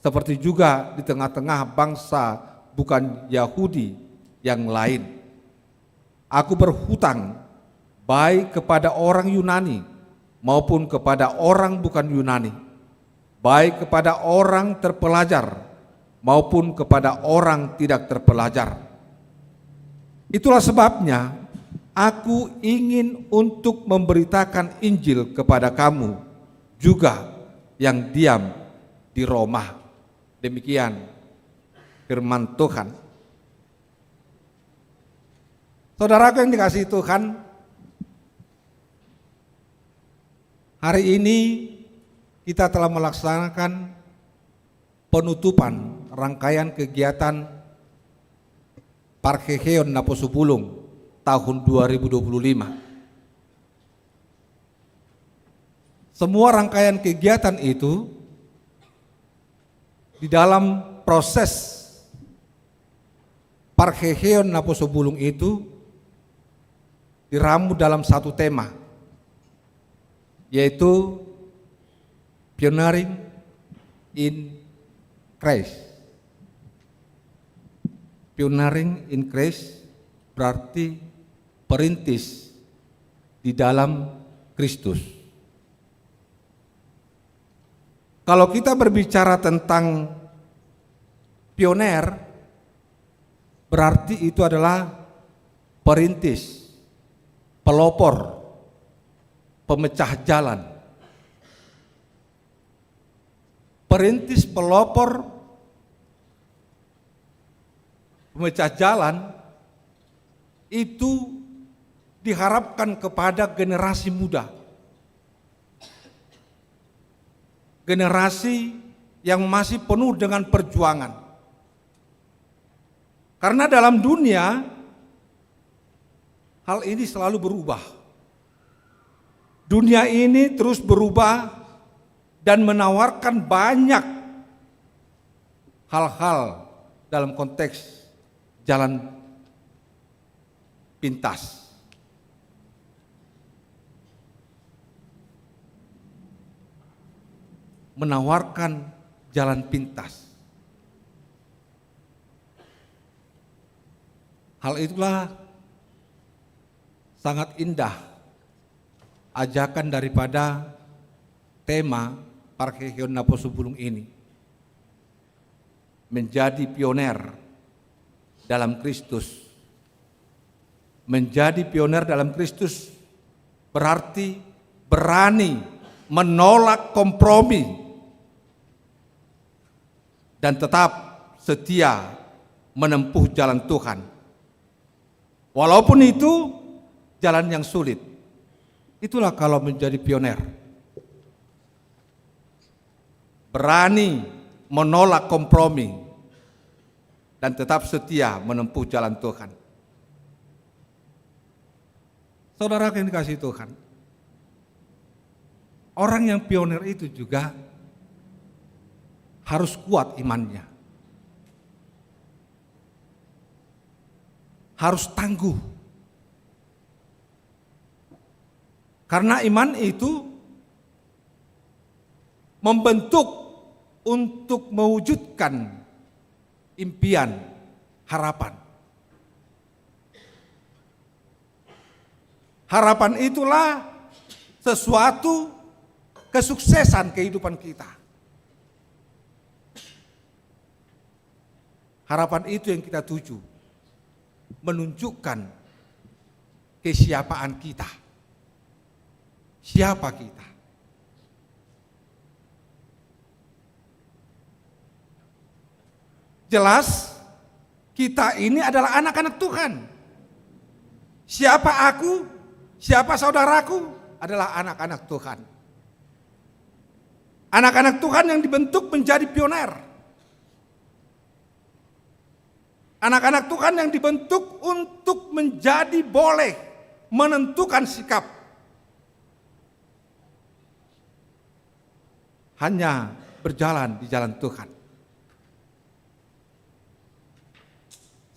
seperti juga di tengah-tengah bangsa bukan Yahudi yang lain. Aku berhutang baik kepada orang Yunani maupun kepada orang bukan Yunani, baik kepada orang terpelajar maupun kepada orang tidak terpelajar. Itulah sebabnya aku ingin untuk memberitakan Injil kepada kamu juga yang diam di Roma. Demikian firman Tuhan. Saudaraku yang dikasihi Tuhan, hari ini kita telah melaksanakan penutupan rangkaian kegiatan Parkeheon Naposupulung tahun 2025. Semua rangkaian kegiatan itu di dalam proses Parkeheon Naposupulung itu diramu dalam satu tema, yaitu Pioneering in Christ. Pioneering in Christ berarti perintis di dalam Kristus. Kalau kita berbicara tentang pioner, berarti itu adalah perintis, pelopor, pemecah jalan. Perintis, pelopor, pemecah jalan itu diharapkan kepada generasi muda, generasi yang masih penuh dengan perjuangan. Karena dalam dunia hal ini selalu berubah. Dunia ini terus berubah dan menawarkan banyak hal-hal dalam konteks jalan pintas. Menawarkan jalan pintas. Hal itulah sangat indah ajakan daripada tema Parkeon Naposubulung ini. Menjadi pioner dalam Kristus. Menjadi pioner dalam Kristus berarti berani menolak kompromi dan tetap setia menempuh jalan Tuhan. Walaupun itu jalan yang sulit. Itulah kalau menjadi pioner. Berani menolak kompromi dan tetap setia menempuh jalan Tuhan. Saudara yang dikasihi Tuhan, orang yang pioner itu juga harus kuat imannya. Harus tangguh. Karena iman itu membentuk untuk mewujudkan impian, harapan. Harapan itulah sesuatu kesuksesan kehidupan kita. Harapan itu yang kita tuju, menunjukkan kesiapaan kita. Siapa kita? Jelas kita ini adalah anak-anak Tuhan. Siapa aku, siapa saudaraku adalah anak-anak Tuhan. Anak-anak Tuhan yang dibentuk menjadi pioner. Anak-anak Tuhan yang dibentuk untuk menjadi boleh menentukan sikap. Hanya berjalan di jalan Tuhan.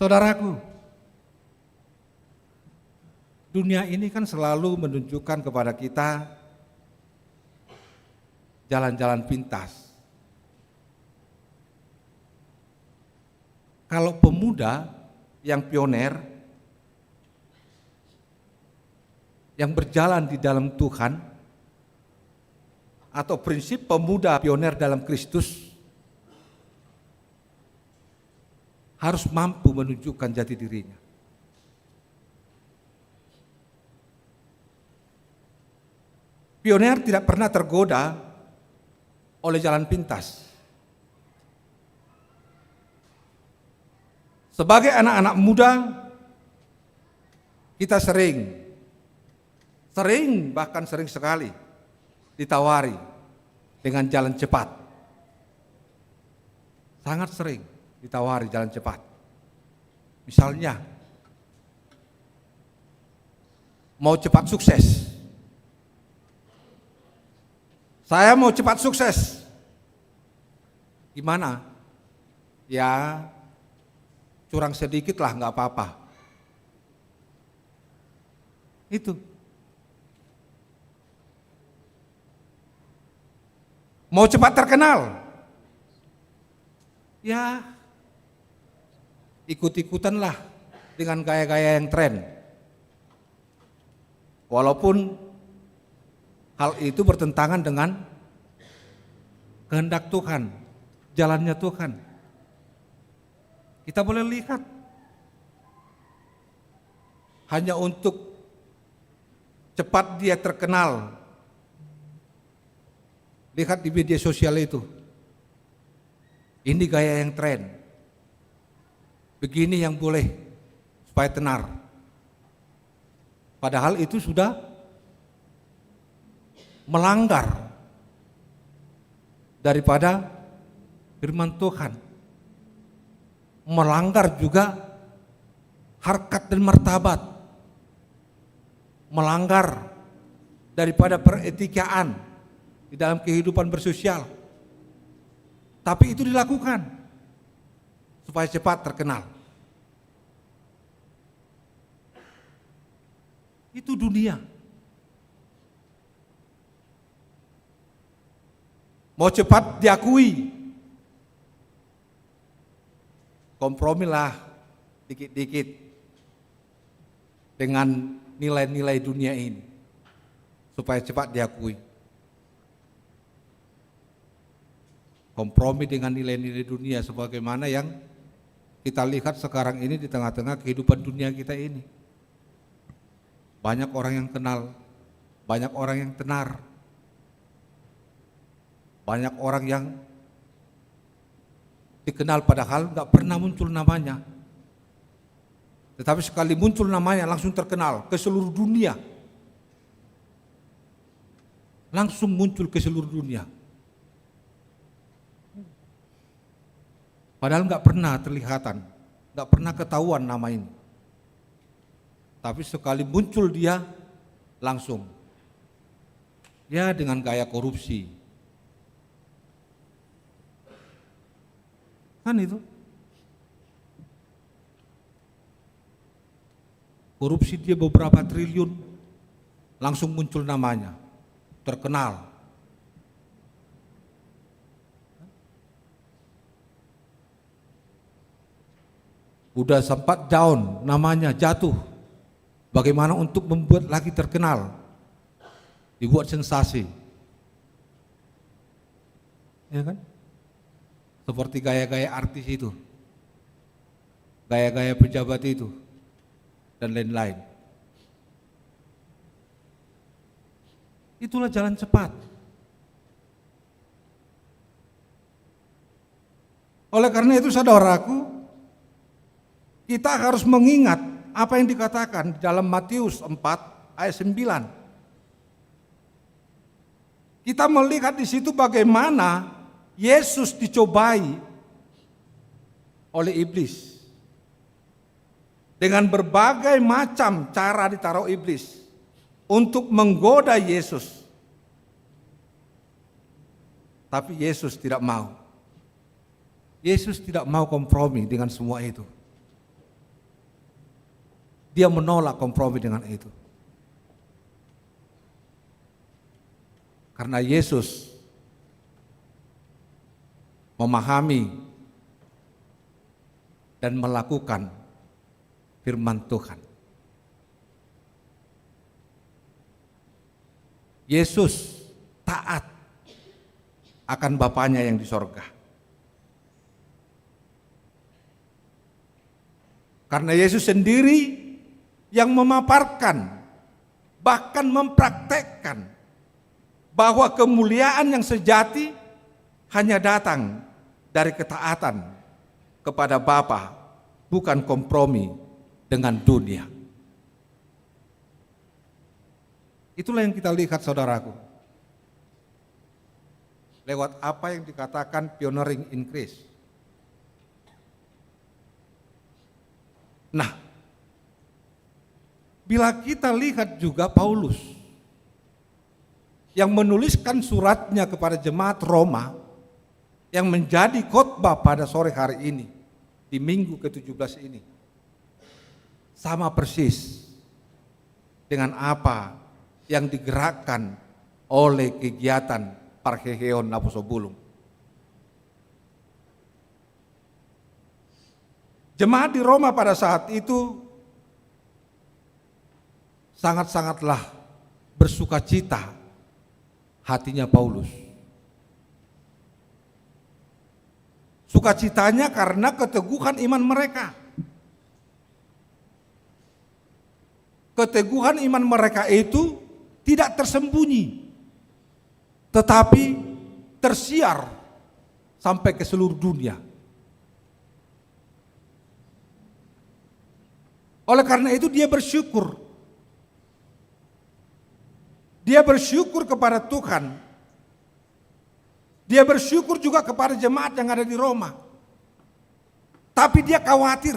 Saudaraku, dunia ini kan selalu menunjukkan kepada kita jalan-jalan pintas. Kalau pemuda yang pioner, yang berjalan di dalam Tuhan, atau prinsip pemuda pioner dalam Kristus, harus mampu menunjukkan jati dirinya. Pioner tidak pernah tergoda oleh jalan pintas. Sebagai anak-anak muda, kita sering sekali ditawari dengan jalan cepat. Sangat sering ditawari jalan cepat. Misalnya, mau cepat sukses. Saya mau cepat sukses. Gimana? Ya, curang sedikit lah, nggak apa-apa. Itu. Mau cepat terkenal? Ya, ikut-ikutan lah dengan gaya-gaya yang tren. Walaupun hal itu bertentangan dengan kehendak Tuhan, jalannya Tuhan. Kita boleh lihat, hanya untuk cepat dia terkenal. Lihat di media sosial itu, ini gaya yang tren, begini yang boleh supaya tenar. Padahal itu sudah melanggar daripada firman Tuhan, melanggar juga harkat dan martabat, melanggar daripada peretikaan di dalam kehidupan bersosial. Tapi itu dilakukan supaya cepat terkenal. Itu dunia. Mau cepat diakui, kompromilah dikit-dikit dengan nilai-nilai dunia ini supaya cepat diakui. Kompromi dengan nilai-nilai dunia sebagaimana yang kita lihat sekarang ini di tengah-tengah kehidupan dunia kita ini. Banyak orang yang kenal, banyak orang yang tenar, banyak orang yang dikenal padahal nggak pernah muncul namanya. Tetapi sekali muncul namanya langsung terkenal ke seluruh dunia. Langsung muncul ke seluruh dunia. Padahal nggak pernah terlihatan, nggak pernah ketahuan nama ini. Tapi sekali muncul dia langsung. Ya dengan gaya korupsi. Kan itu. Korupsi dia beberapa triliun, langsung muncul namanya, terkenal. Udah sempat down, namanya jatuh. Bagaimana untuk membuat lagi terkenal? Dibuat sensasi. Ya kan? Seperti gaya-gaya artis itu. Gaya-gaya pejabat itu. Dan lain-lain. Itulah jalan cepat. Oleh karena itu saudaraku, kita harus mengingat apa yang dikatakan dalam Matius 4 ayat 9. Kita melihat di situ bagaimana Yesus dicobai oleh iblis. Dengan berbagai macam cara ditaruh iblis untuk menggoda Yesus. Tapi Yesus tidak mau. Yesus tidak mau kompromi dengan semua itu. Dia menolak kompromi dengan itu. Karena Yesus memahami dan melakukan firman Tuhan. Yesus taat akan Bapanya yang di sorga. Karena Yesus sendiri yang memaparkan, bahkan mempraktekkan bahwa kemuliaan yang sejati hanya datang dari ketaatan kepada Bapa, bukan kompromi dengan dunia. Itulah yang kita lihat saudaraku. Lewat apa yang dikatakan pioneering in Christ. Nah, bila kita lihat juga Paulus yang menuliskan suratnya kepada jemaat Roma yang menjadi khotbah pada sore hari ini di minggu ke-17 ini sama persis dengan apa yang digerakkan oleh kegiatan Parheheon Naposobulung. Jemaat di Roma pada saat itu sangat-sangatlah bersukacita hatinya Paulus. Sukacitanya karena keteguhan iman mereka. Keteguhan iman mereka itu tidak tersembunyi, tetapi tersiar sampai ke seluruh dunia. Oleh karena itu dia bersyukur. Dia bersyukur kepada Tuhan. Dia bersyukur juga kepada jemaat yang ada di Roma. Tapi dia khawatir.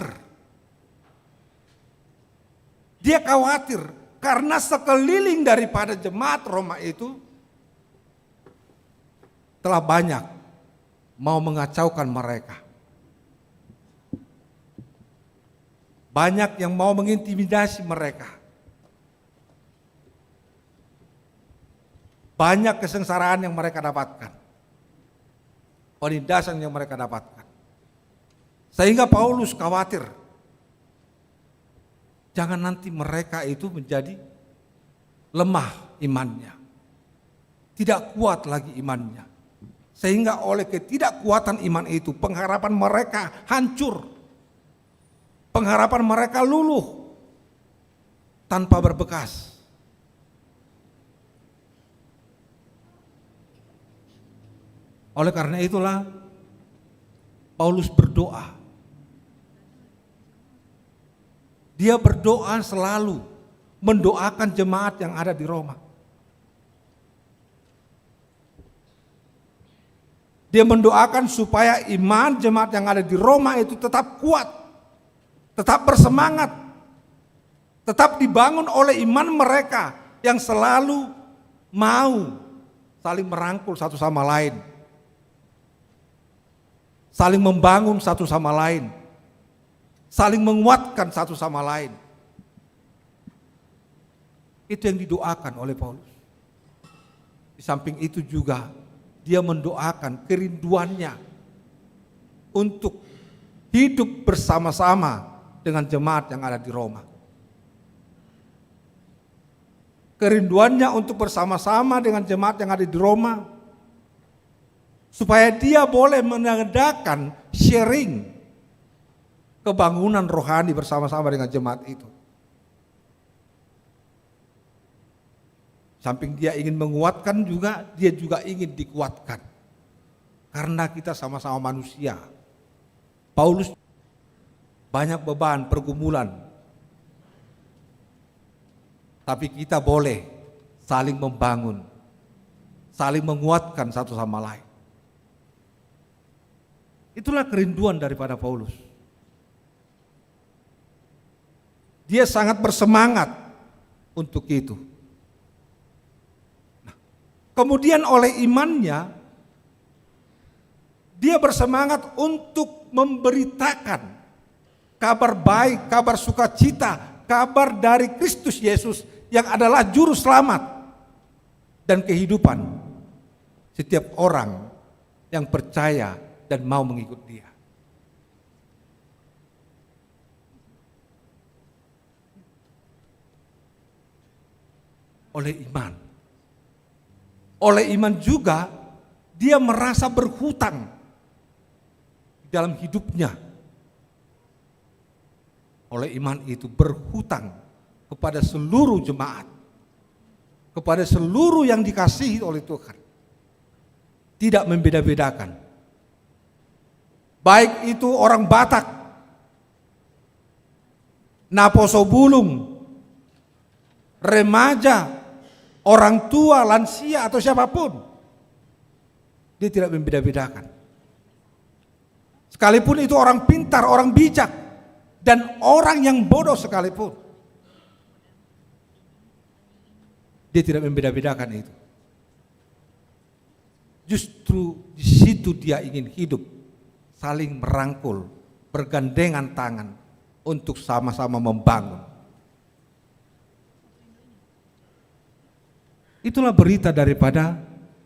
Dia khawatir karena sekeliling daripada jemaat Roma itu telah banyak mau mengacaukan mereka. Banyak yang mau mengintimidasi mereka. Banyak kesengsaraan yang mereka dapatkan. Penindasan yang mereka dapatkan. Sehingga Paulus khawatir. Jangan nanti mereka itu menjadi lemah imannya, tidak kuat lagi imannya. Sehingga oleh ketidakkuatan iman itu, pengharapan mereka hancur. Pengharapan mereka luluh tanpa berbekas. Oleh karena itulah Paulus berdoa. Dia berdoa selalu mendoakan jemaat yang ada di Roma. Dia mendoakan supaya iman jemaat yang ada di Roma itu tetap kuat, tetap bersemangat, tetap dibangun oleh iman mereka yang selalu mau saling merangkul satu sama lain, saling membangun satu sama lain, saling menguatkan satu sama lain. Itu yang didoakan oleh Paulus. Di samping itu juga dia mendoakan kerinduannya untuk hidup bersama-sama dengan jemaat yang ada di Roma. Kerinduannya untuk bersama-sama dengan jemaat yang ada di Roma, supaya dia boleh mengadakan sharing kebangunan rohani bersama-sama dengan jemaat itu. Samping dia ingin menguatkan juga, dia juga ingin dikuatkan. Karena kita sama-sama manusia. Paulus banyak beban, pergumulan. Tapi kita boleh saling membangun, saling menguatkan satu sama lain. Itulah kerinduan daripada Paulus. Dia sangat bersemangat untuk itu. Kemudian oleh imannya, dia bersemangat untuk memberitakan kabar baik, kabar sukacita, kabar dari Kristus Yesus yang adalah juru selamat dan kehidupan setiap orang yang percaya dan mau mengikut dia. Oleh iman. Oleh iman juga dia merasa berhutang dalam hidupnya. Oleh iman itu berhutang kepada seluruh jemaat, kepada seluruh yang dikasihi oleh Tuhan. Tidak membeda-bedakan. Baik itu orang Batak, Naposobulung, remaja, orang tua, lansia atau siapapun. Dia tidak membeda-bedakan. Sekalipun itu orang pintar, orang bijak, dan orang yang bodoh sekalipun. Dia tidak membeda-bedakan itu. Justru di situ dia ingin hidup, saling merangkul, bergandengan tangan untuk sama-sama membangun. Itulah berita daripada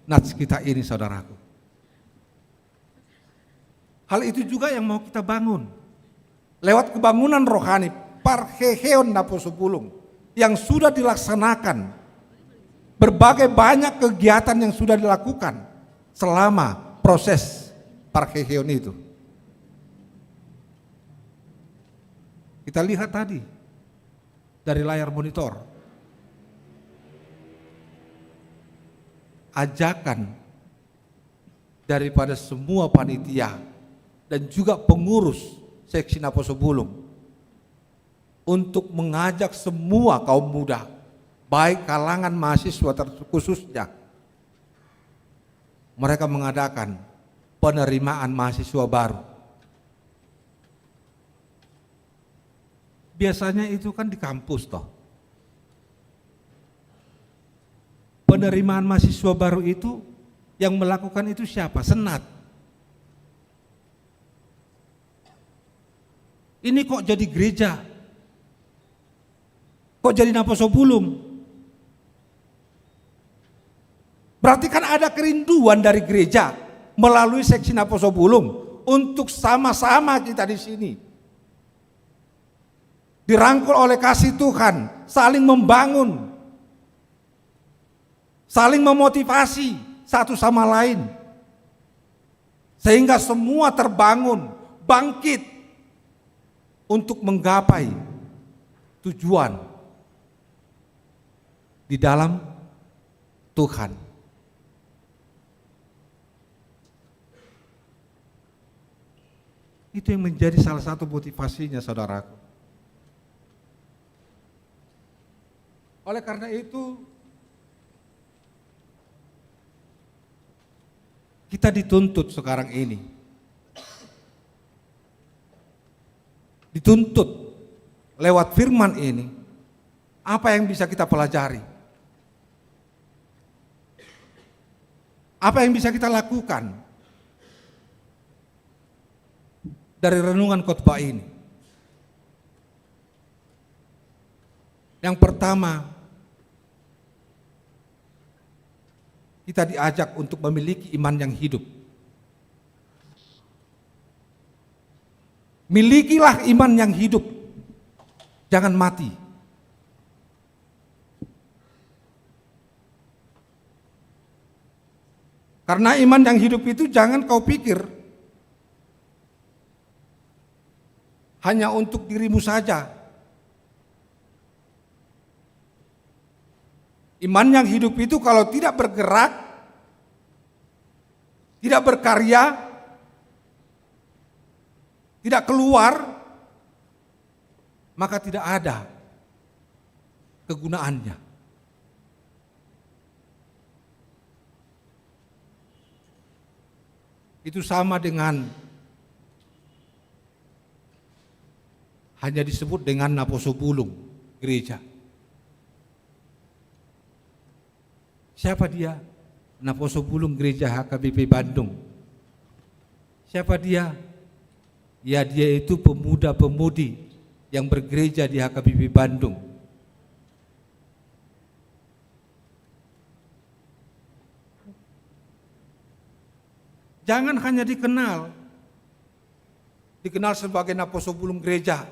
nats kita ini, saudaraku. Hal itu juga yang mau kita bangun. Lewat kebangunan rohani, parheheon naposubulung, yang sudah dilaksanakan. Berbagai banyak kegiatan yang sudah dilakukan selama proses parheheon itu. Kita lihat tadi dari layar monitor. Ajakan daripada semua panitia dan juga pengurus seksi Naposobulung untuk mengajak semua kaum muda, baik kalangan mahasiswa khususnya, mereka mengadakan penerimaan mahasiswa baru. Biasanya itu kan di kampus toh. Penerimaan mahasiswa baru itu yang melakukan itu siapa? Senat. Ini kok jadi gereja? Kok jadi Naposobulung? Berarti kan ada kerinduan dari gereja melalui seksi Naposobulung untuk sama-sama kita di sini dirangkul oleh kasih Tuhan, saling membangun, saling memotivasi satu sama lain, sehingga semua terbangun, bangkit untuk menggapai tujuan di dalam Tuhan. Itu yang menjadi salah satu motivasinya, saudaraku. Oleh karena itu, kita dituntut sekarang ini. Dituntut lewat firman ini, apa yang bisa kita pelajari? Apa yang bisa kita lakukan dari renungan khotbah ini? Yang pertama, kita diajak untuk memiliki iman yang hidup. Milikilah iman yang hidup, jangan mati. Karena iman yang hidup itu jangan kau pikir hanya untuk dirimu saja. Iman yang hidup itu kalau tidak bergerak, tidak berkarya, tidak keluar, maka tidak ada kegunaannya. Itu sama dengan hanya disebut dengan naposo bulung gereja. Siapa dia? Naposo bulung gereja HKBP Bandung. Siapa dia? Ya, dia itu pemuda-pemudi yang bergereja di HKBP Bandung. Jangan hanya dikenal sebagai naposo bulung gereja,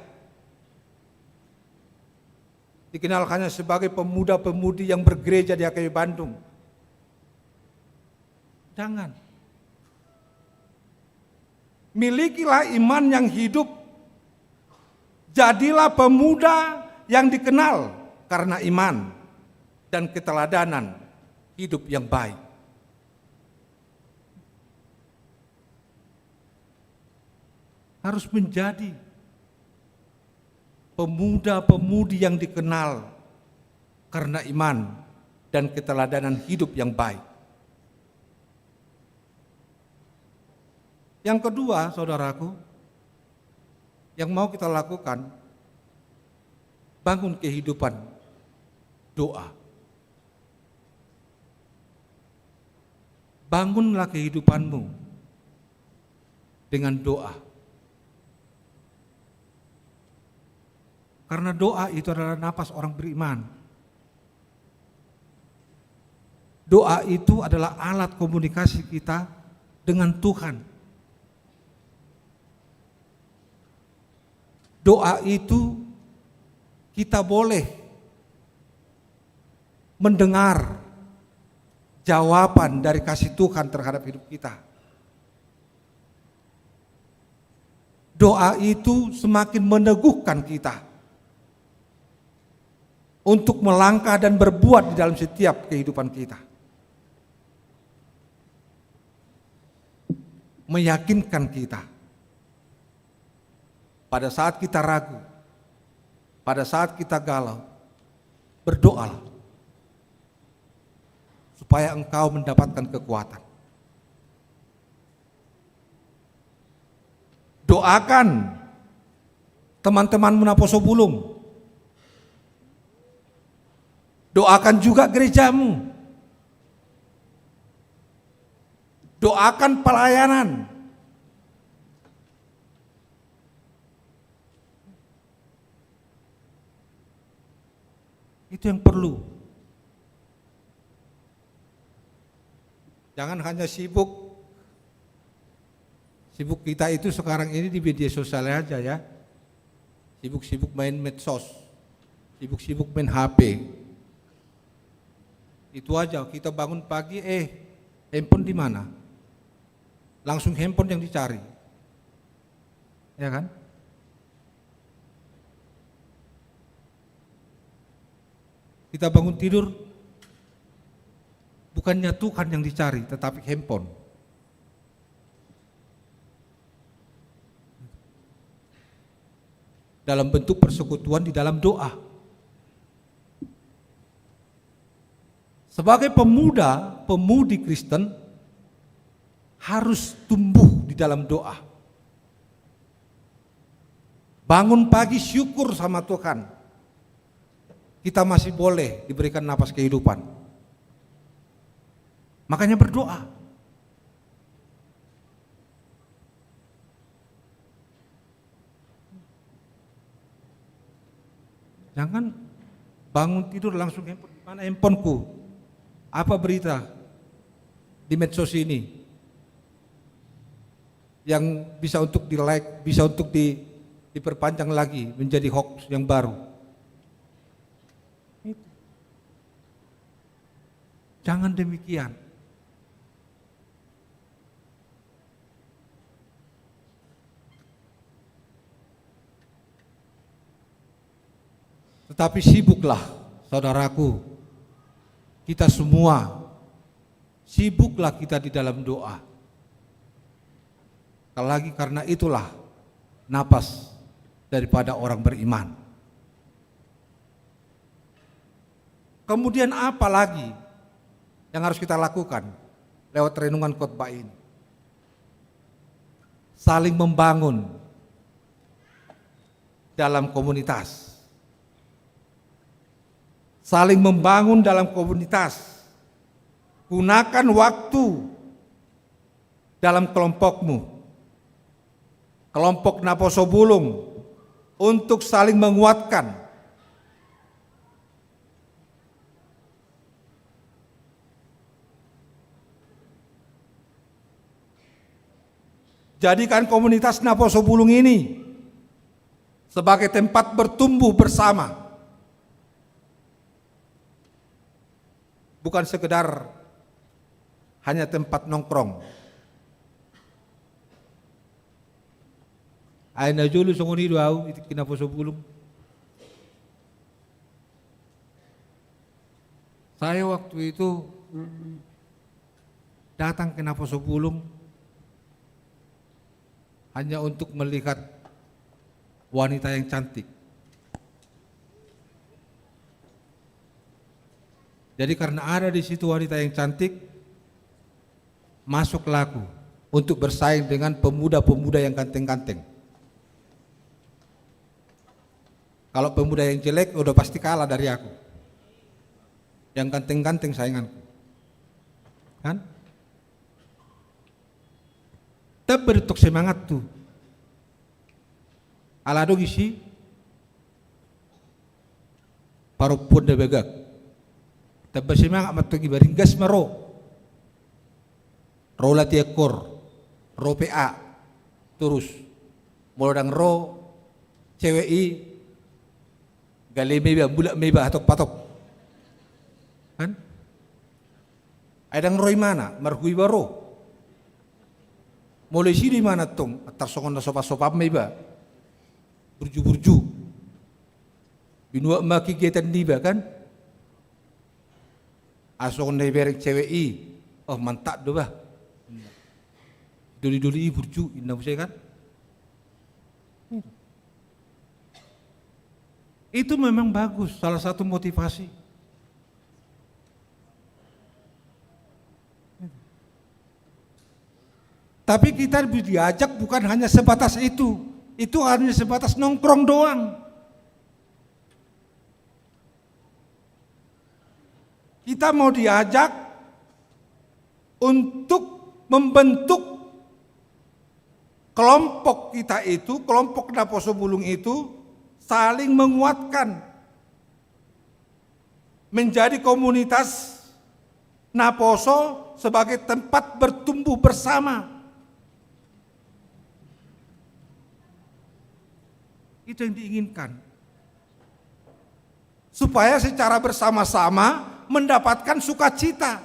dikenal hanya sebagai pemuda-pemudi yang bergereja di HKBP Bandung. Jangan. Milikilah iman yang hidup. Jadilah pemuda yang dikenal karena iman dan keteladanan hidup yang baik. Harus menjadi pemuda-pemudi yang dikenal karena iman dan keteladanan hidup yang baik. Yang kedua, saudaraku, yang mau kita lakukan, bangun kehidupan doa. Bangunlah kehidupanmu dengan doa. Karena doa itu adalah napas orang beriman. Doa itu adalah alat komunikasi kita dengan Tuhan. Doa itu kita boleh mendengar jawaban dari kasih Tuhan terhadap hidup kita. Doa itu semakin meneguhkan kita untuk melangkah dan berbuat di dalam setiap kehidupan kita. Meyakinkan kita. Pada saat kita ragu, pada saat kita galau, berdoalah supaya engkau mendapatkan kekuatan. Doakan teman-temanmu naposo bulung. Doakan juga gerejamu. Doakan pelayanan. Itu yang perlu. Jangan hanya sibuk. Sibuk kita itu sekarang ini di media sosial aja ya. sibuk-sibuk main medsos, sibuk-sibuk main HP. Itu aja, kita bangun pagi, handphone di mana? Langsung handphone yang dicari. Ya kan? Kita bangun tidur, bukannya Tuhan yang dicari, tetapi handphone. Dalam bentuk persekutuan di dalam doa. Sebagai pemuda, pemudi Kristen harus tumbuh di dalam doa. Bangun pagi syukur sama Tuhan. Kita masih boleh diberikan napas kehidupan. Makanya berdoa. Jangan bangun tidur langsung handphone. Mana handphoneku? Apa berita di medsos ini yang bisa untuk di like, bisa untuk diperpanjang lagi menjadi hoax yang baru? Jangan demikian. Tetapi sibuklah, saudaraku, kita semua, sibuklah kita di dalam doa. Apalagi karena itulah napas daripada orang beriman. Kemudian apa lagi yang harus kita lakukan lewat renungan khotbah ini? Saling membangun dalam komunitas. Saling membangun dalam komunitas. Gunakan waktu dalam kelompokmu. Kelompok Naposo Bulung untuk saling menguatkan. Jadikan komunitas Naposo Bulung ini sebagai tempat bertumbuh bersama. Bukan sekedar hanya tempat nongkrong. Aina julu songoni doau itu Naposo Bulung. Saya waktu itu datang ke Naposo Bulung hanya untuk melihat wanita yang cantik. Jadi karena ada di situ wanita yang cantik, masuklah aku untuk bersaing dengan pemuda-pemuda yang ganteng-ganteng. Kalau pemuda yang jelek udah pasti kalah dari aku. Yang ganteng-ganteng sainganku. Kan? Tapi bertuk semangat tuh. Alado gisi parupun de begak. Tapi semangat matugi baringgas maro. Rola tiekor, ro PA, terus molodang ro CWI gale meba bulak meba atok patok. Kan? Adang roy mana? Marhui baro. Mulai sini mana tong atar songon na sopa-sopa meba. Burju-burju. Binua maki getan diba kan? Asong na ibereng CWI. Oh mantak do bah. Duli-duli burju inna usai kan? Itu memang bagus, salah satu motivasi. Tapi kita diajak bukan hanya sebatas itu hanya sebatas nongkrong doang. Kita mau diajak untuk membentuk kelompok kita itu, kelompok Naposo Bulung itu saling menguatkan, menjadi komunitas Naposo sebagai tempat bertumbuh bersama. Itu yang diinginkan. Supaya secara bersama-sama mendapatkan sukacita.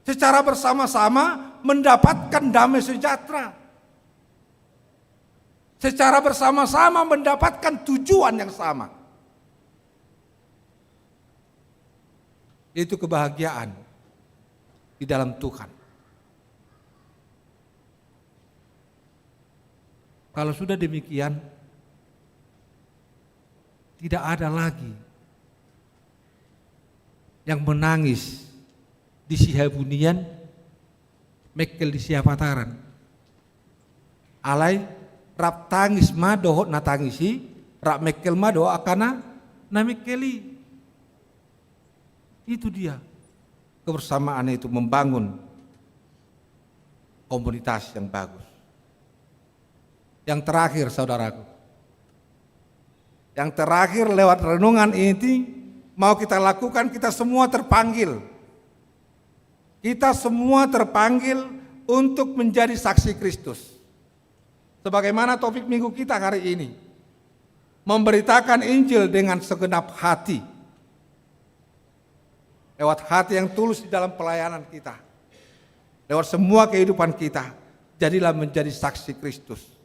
Secara bersama-sama mendapatkan damai sejahtera. Secara bersama-sama mendapatkan tujuan yang sama. Yaitu kebahagiaan di dalam Tuhan. Kalau sudah demikian, tidak ada lagi yang menangis di Sihabunian, Mekel di Siapataran. Alai rap tangis ma dohot na tangisi, rap Mekel ma doa akana na Mekeli. Itu dia kebersamaan itu, membangun komunitas yang bagus. Yang terakhir saudaraku, yang terakhir lewat renungan ini mau kita lakukan, kita semua terpanggil. Kita semua terpanggil untuk menjadi saksi Kristus. Sebagaimana topik minggu kita hari ini, memberitakan Injil dengan segenap hati. Lewat hati yang tulus di dalam pelayanan kita. Lewat semua kehidupan kita, jadilah menjadi saksi Kristus.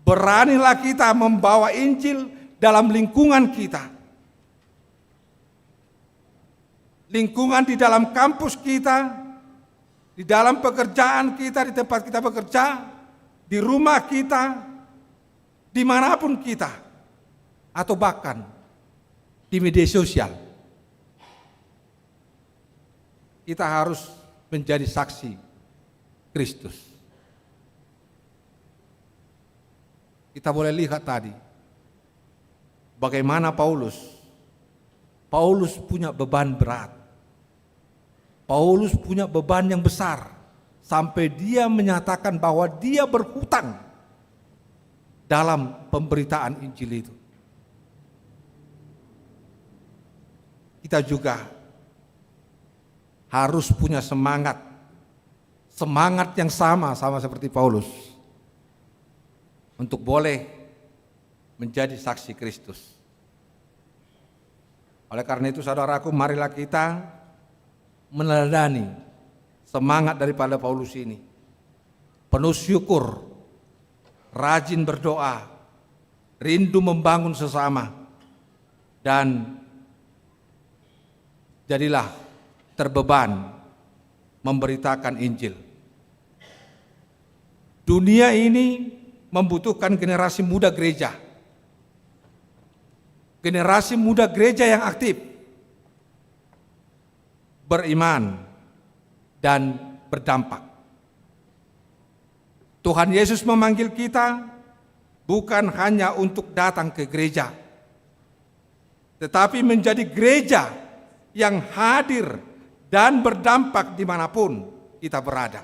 Beranilah kita membawa Injil dalam lingkungan kita. Lingkungan di dalam kampus kita, di dalam pekerjaan kita, di tempat kita bekerja, di rumah kita, dimanapun kita, atau bahkan di media sosial. Kita harus menjadi saksi Kristus. Kita boleh lihat tadi bagaimana Paulus punya beban berat. Paulus punya beban yang besar sampai dia menyatakan bahwa dia berhutang dalam pemberitaan Injil itu. Kita juga harus punya semangat yang sama seperti Paulus untuk boleh menjadi saksi Kristus. Oleh karena itu saudaraku, marilah kita meneladani semangat daripada Paulus ini. Penuh syukur, rajin berdoa, rindu membangun sesama, dan jadilah terbeban memberitakan Injil. Dunia ini membutuhkan generasi muda gereja. Generasi muda gereja yang aktif, beriman, dan berdampak. Tuhan Yesus memanggil kita bukan hanya untuk datang ke gereja, tetapi menjadi gereja yang hadir dan berdampak dimanapun kita berada.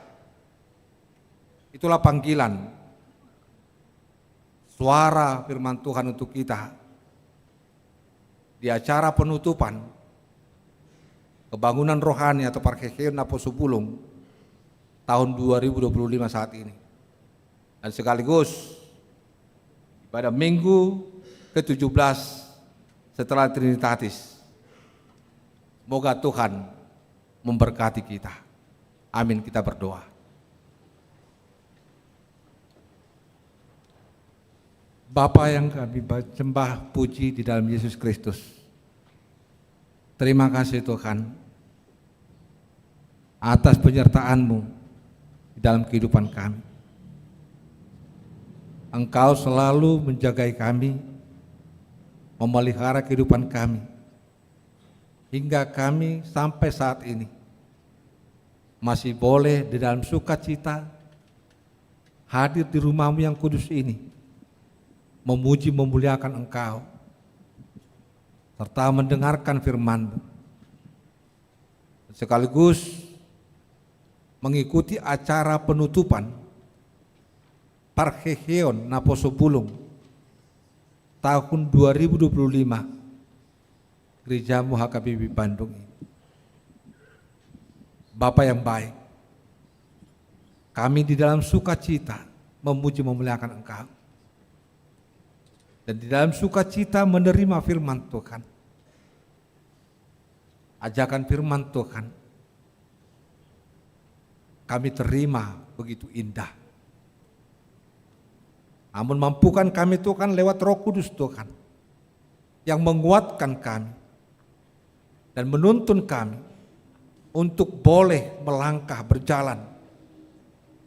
Itulah panggilan suara firman Tuhan untuk kita di acara penutupan kebangunan rohani atau Parkeheon Naposubulung tahun 2025 saat ini. Dan sekaligus pada minggu ke-17 setelah Trinitatis. Semoga Tuhan memberkati kita. Amin, kita berdoa. Bapa yang kami sembah puji di dalam Yesus Kristus. Terima kasih Tuhan atas penyertaan-Mu di dalam kehidupan kami. Engkau selalu menjagai kami, memelihara kehidupan kami, hingga kami sampai saat ini masih boleh di dalam sukacita hadir di rumah-Mu yang kudus ini, memuji memuliakan Engkau, serta mendengarkan firman-Mu, sekaligus mengikuti acara penutupan Parkeheon Naposubulung tahun 2025 Gereja-Mu HKBP Bandung ini. Bapa yang baik, kami di dalam sukacita memuji memuliakan Engkau. dan di dalam sukacita menerima firman Tuhan. Ajakan firman Tuhan kami terima begitu indah. Namun mampukan kami Tuhan lewat Roh Kudus Tuhan yang menguatkan kami dan menuntun kami untuk boleh melangkah berjalan,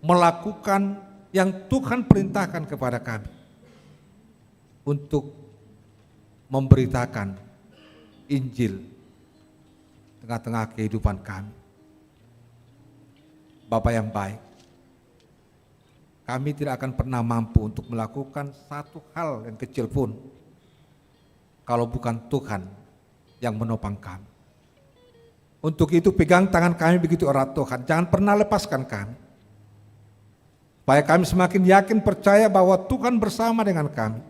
melakukan yang Tuhan perintahkan kepada kami untuk memberitakan Injil tengah-tengah kehidupan kami. Bapa yang baik, kami tidak akan pernah mampu untuk melakukan satu hal yang kecil pun kalau bukan Tuhan yang menopang kami. Untuk itu pegang tangan kami begitu erat Tuhan, jangan pernah lepaskan kami. Supaya kami semakin yakin percaya bahwa Tuhan bersama dengan kami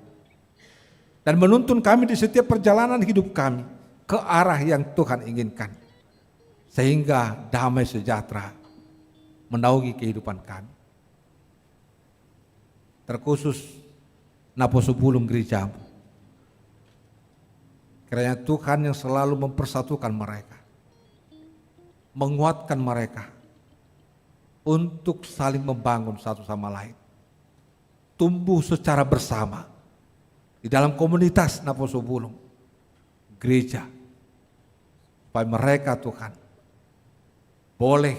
dan menuntun kami di setiap perjalanan hidup kami ke arah yang Tuhan inginkan. Sehingga damai sejahtera menaungi kehidupan kami. Terkhusus Naposubulung gerejamu. Kiranya Tuhan yang selalu mempersatukan mereka, menguatkan mereka untuk saling membangun satu sama lain, tumbuh secara bersama di dalam komunitas Naposubulung gereja, supaya mereka Tuhan boleh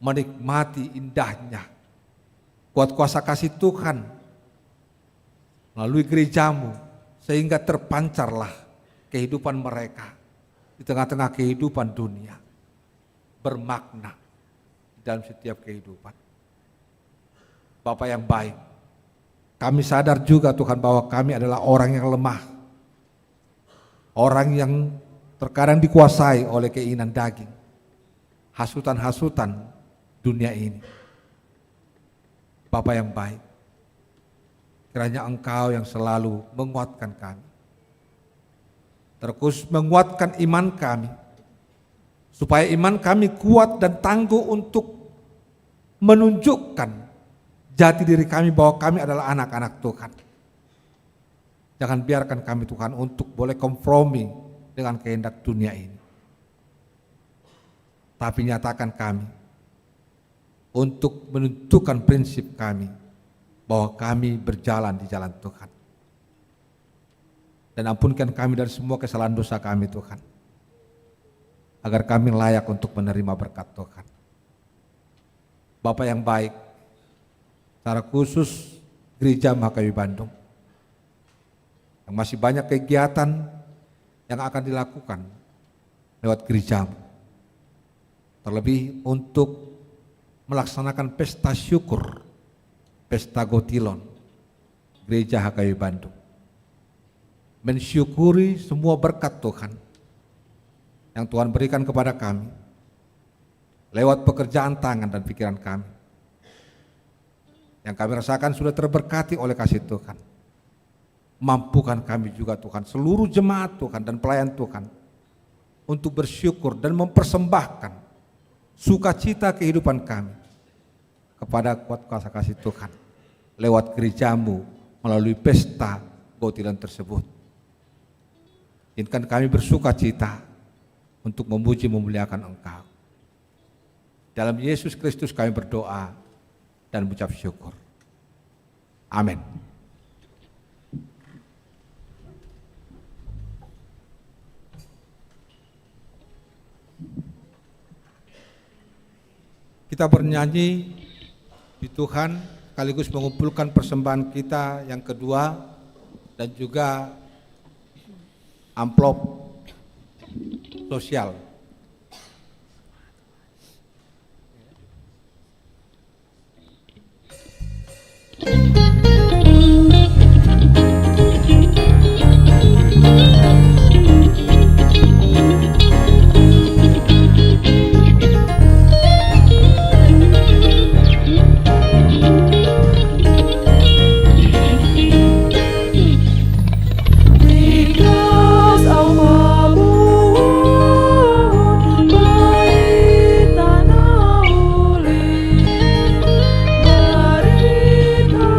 menikmati indahnya kuat kuasa kasih Tuhan melalui gerejamu, sehingga terpancarlah kehidupan mereka di tengah-tengah kehidupan dunia, bermakna dalam setiap kehidupan. Bapa yang baik, kami sadar juga Tuhan bahwa kami adalah orang yang lemah, orang yang terkadang dikuasai oleh keinginan daging, hasutan-hasutan dunia ini. Bapa yang baik, kiranya Engkau yang selalu menguatkan kami, terus menguatkan iman kami, supaya iman kami kuat dan tangguh untuk menunjukkan jati diri kami bahwa kami adalah anak-anak Tuhan. Jangan biarkan kami Tuhan untuk boleh kompromi dengan kehendak dunia ini, tapi nyatakan kami untuk menentukan prinsip kami bahwa kami berjalan di jalan Tuhan. Dan ampunkan kami dari semua kesalahan dosa kami Tuhan, agar kami layak untuk menerima berkat Tuhan. Bapa yang baik, secara khusus Gereja Mahakayu Bandung yang masih banyak kegiatan yang akan dilakukan lewat gerejamu, terlebih untuk melaksanakan pesta syukur, pesta Gotilon Gereja HKBP Bandung, mensyukuri semua berkat Tuhan yang Tuhan berikan kepada kami lewat pekerjaan tangan dan pikiran kami, yang kami rasakan sudah terberkati oleh kasih Tuhan. Mampukan kami juga Tuhan, seluruh jemaat Tuhan dan pelayan Tuhan, untuk bersyukur dan mempersembahkan sukacita kehidupan kami kepada kuat kuasa kasih Tuhan lewat gerejamu melalui pesta Gotilon tersebut. Izinkan kami bersukacita untuk memuji memuliakan Engkau. Dalam Yesus Kristus kami berdoa dan mengucap syukur. Amin. Kita bernyanyi di Tuhan, sekaligus mengumpulkan persembahan kita yang kedua dan juga amplop sosial. Tanah uli, berita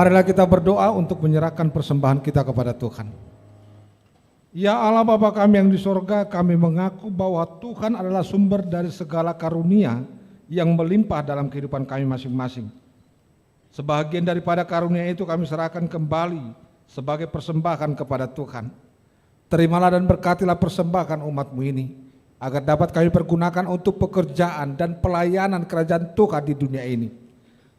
Marilah kita berdoa untuk menyerahkan persembahan kita kepada Tuhan. Ya Allah Bapa kami yang di sorga, kami mengaku bahwa Tuhan adalah sumber dari segala karunia yang melimpah dalam kehidupan kami masing-masing. Sebagian daripada karunia itu kami serahkan kembali sebagai persembahan kepada Tuhan. Terimalah dan berkatilah persembahan umat-Mu ini, agar dapat kami pergunakan untuk pekerjaan dan pelayanan kerajaan Tuhan di dunia ini.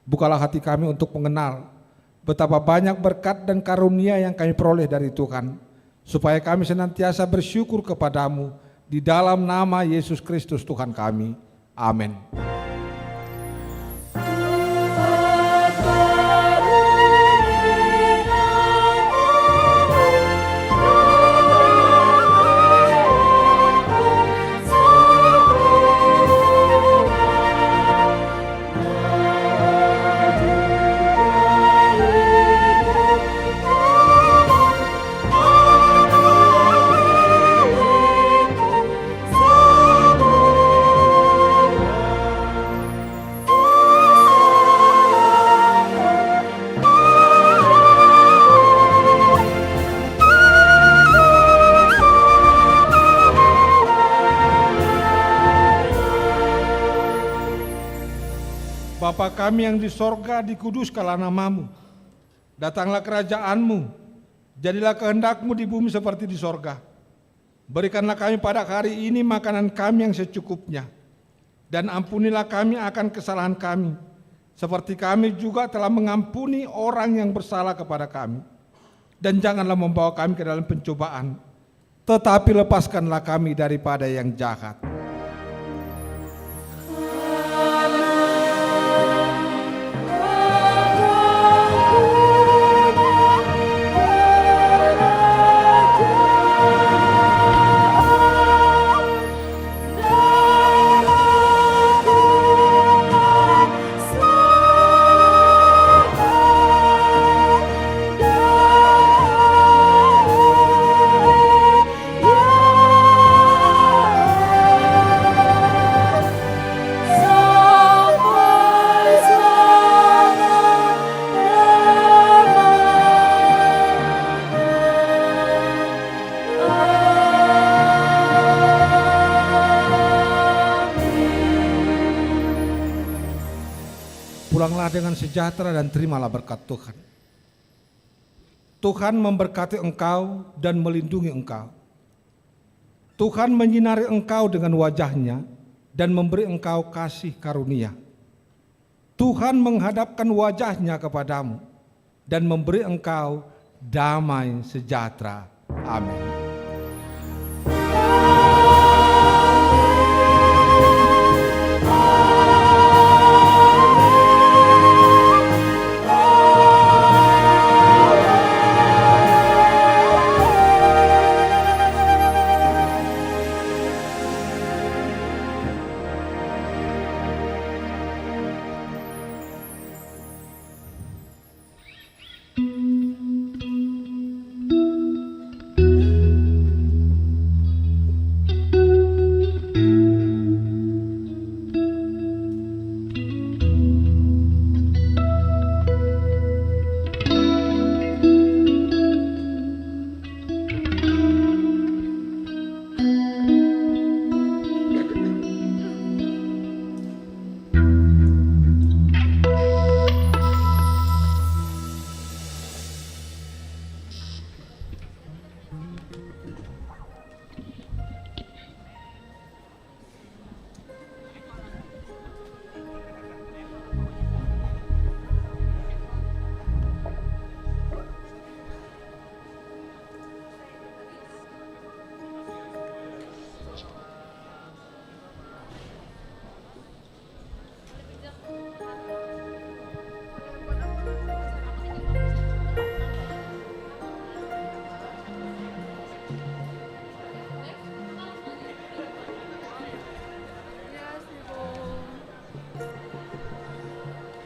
Bukalah hati kami untuk mengenal betapa banyak berkat dan karunia yang kami peroleh dari Tuhan, supaya kami senantiasa bersyukur kepadamu di dalam nama Yesus Kristus Tuhan kami. Amin. Bapa kami yang di sorga, dikuduskanlah namamu. Datanglah kerajaan-Mu, jadilah kehendak-Mu di bumi seperti di sorga. Berikanlah kami pada hari ini makanan kami yang secukupnya. Dan ampunilah kami akan kesalahan kami, seperti kami juga telah mengampuni orang yang bersalah kepada kami. Dan janganlah membawa kami ke dalam pencobaan, tetapi lepaskanlah kami daripada yang jahat. Pulanglah dengan sejahtera dan terimalah berkat Tuhan. Tuhan memberkati engkau dan melindungi engkau. Tuhan menyinari engkau dengan wajah-Nya dan memberi engkau kasih karunia. Tuhan menghadapkan wajah-Nya kepadamu dan memberi engkau damai sejahtera. Amin.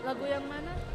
Lagu yang mana?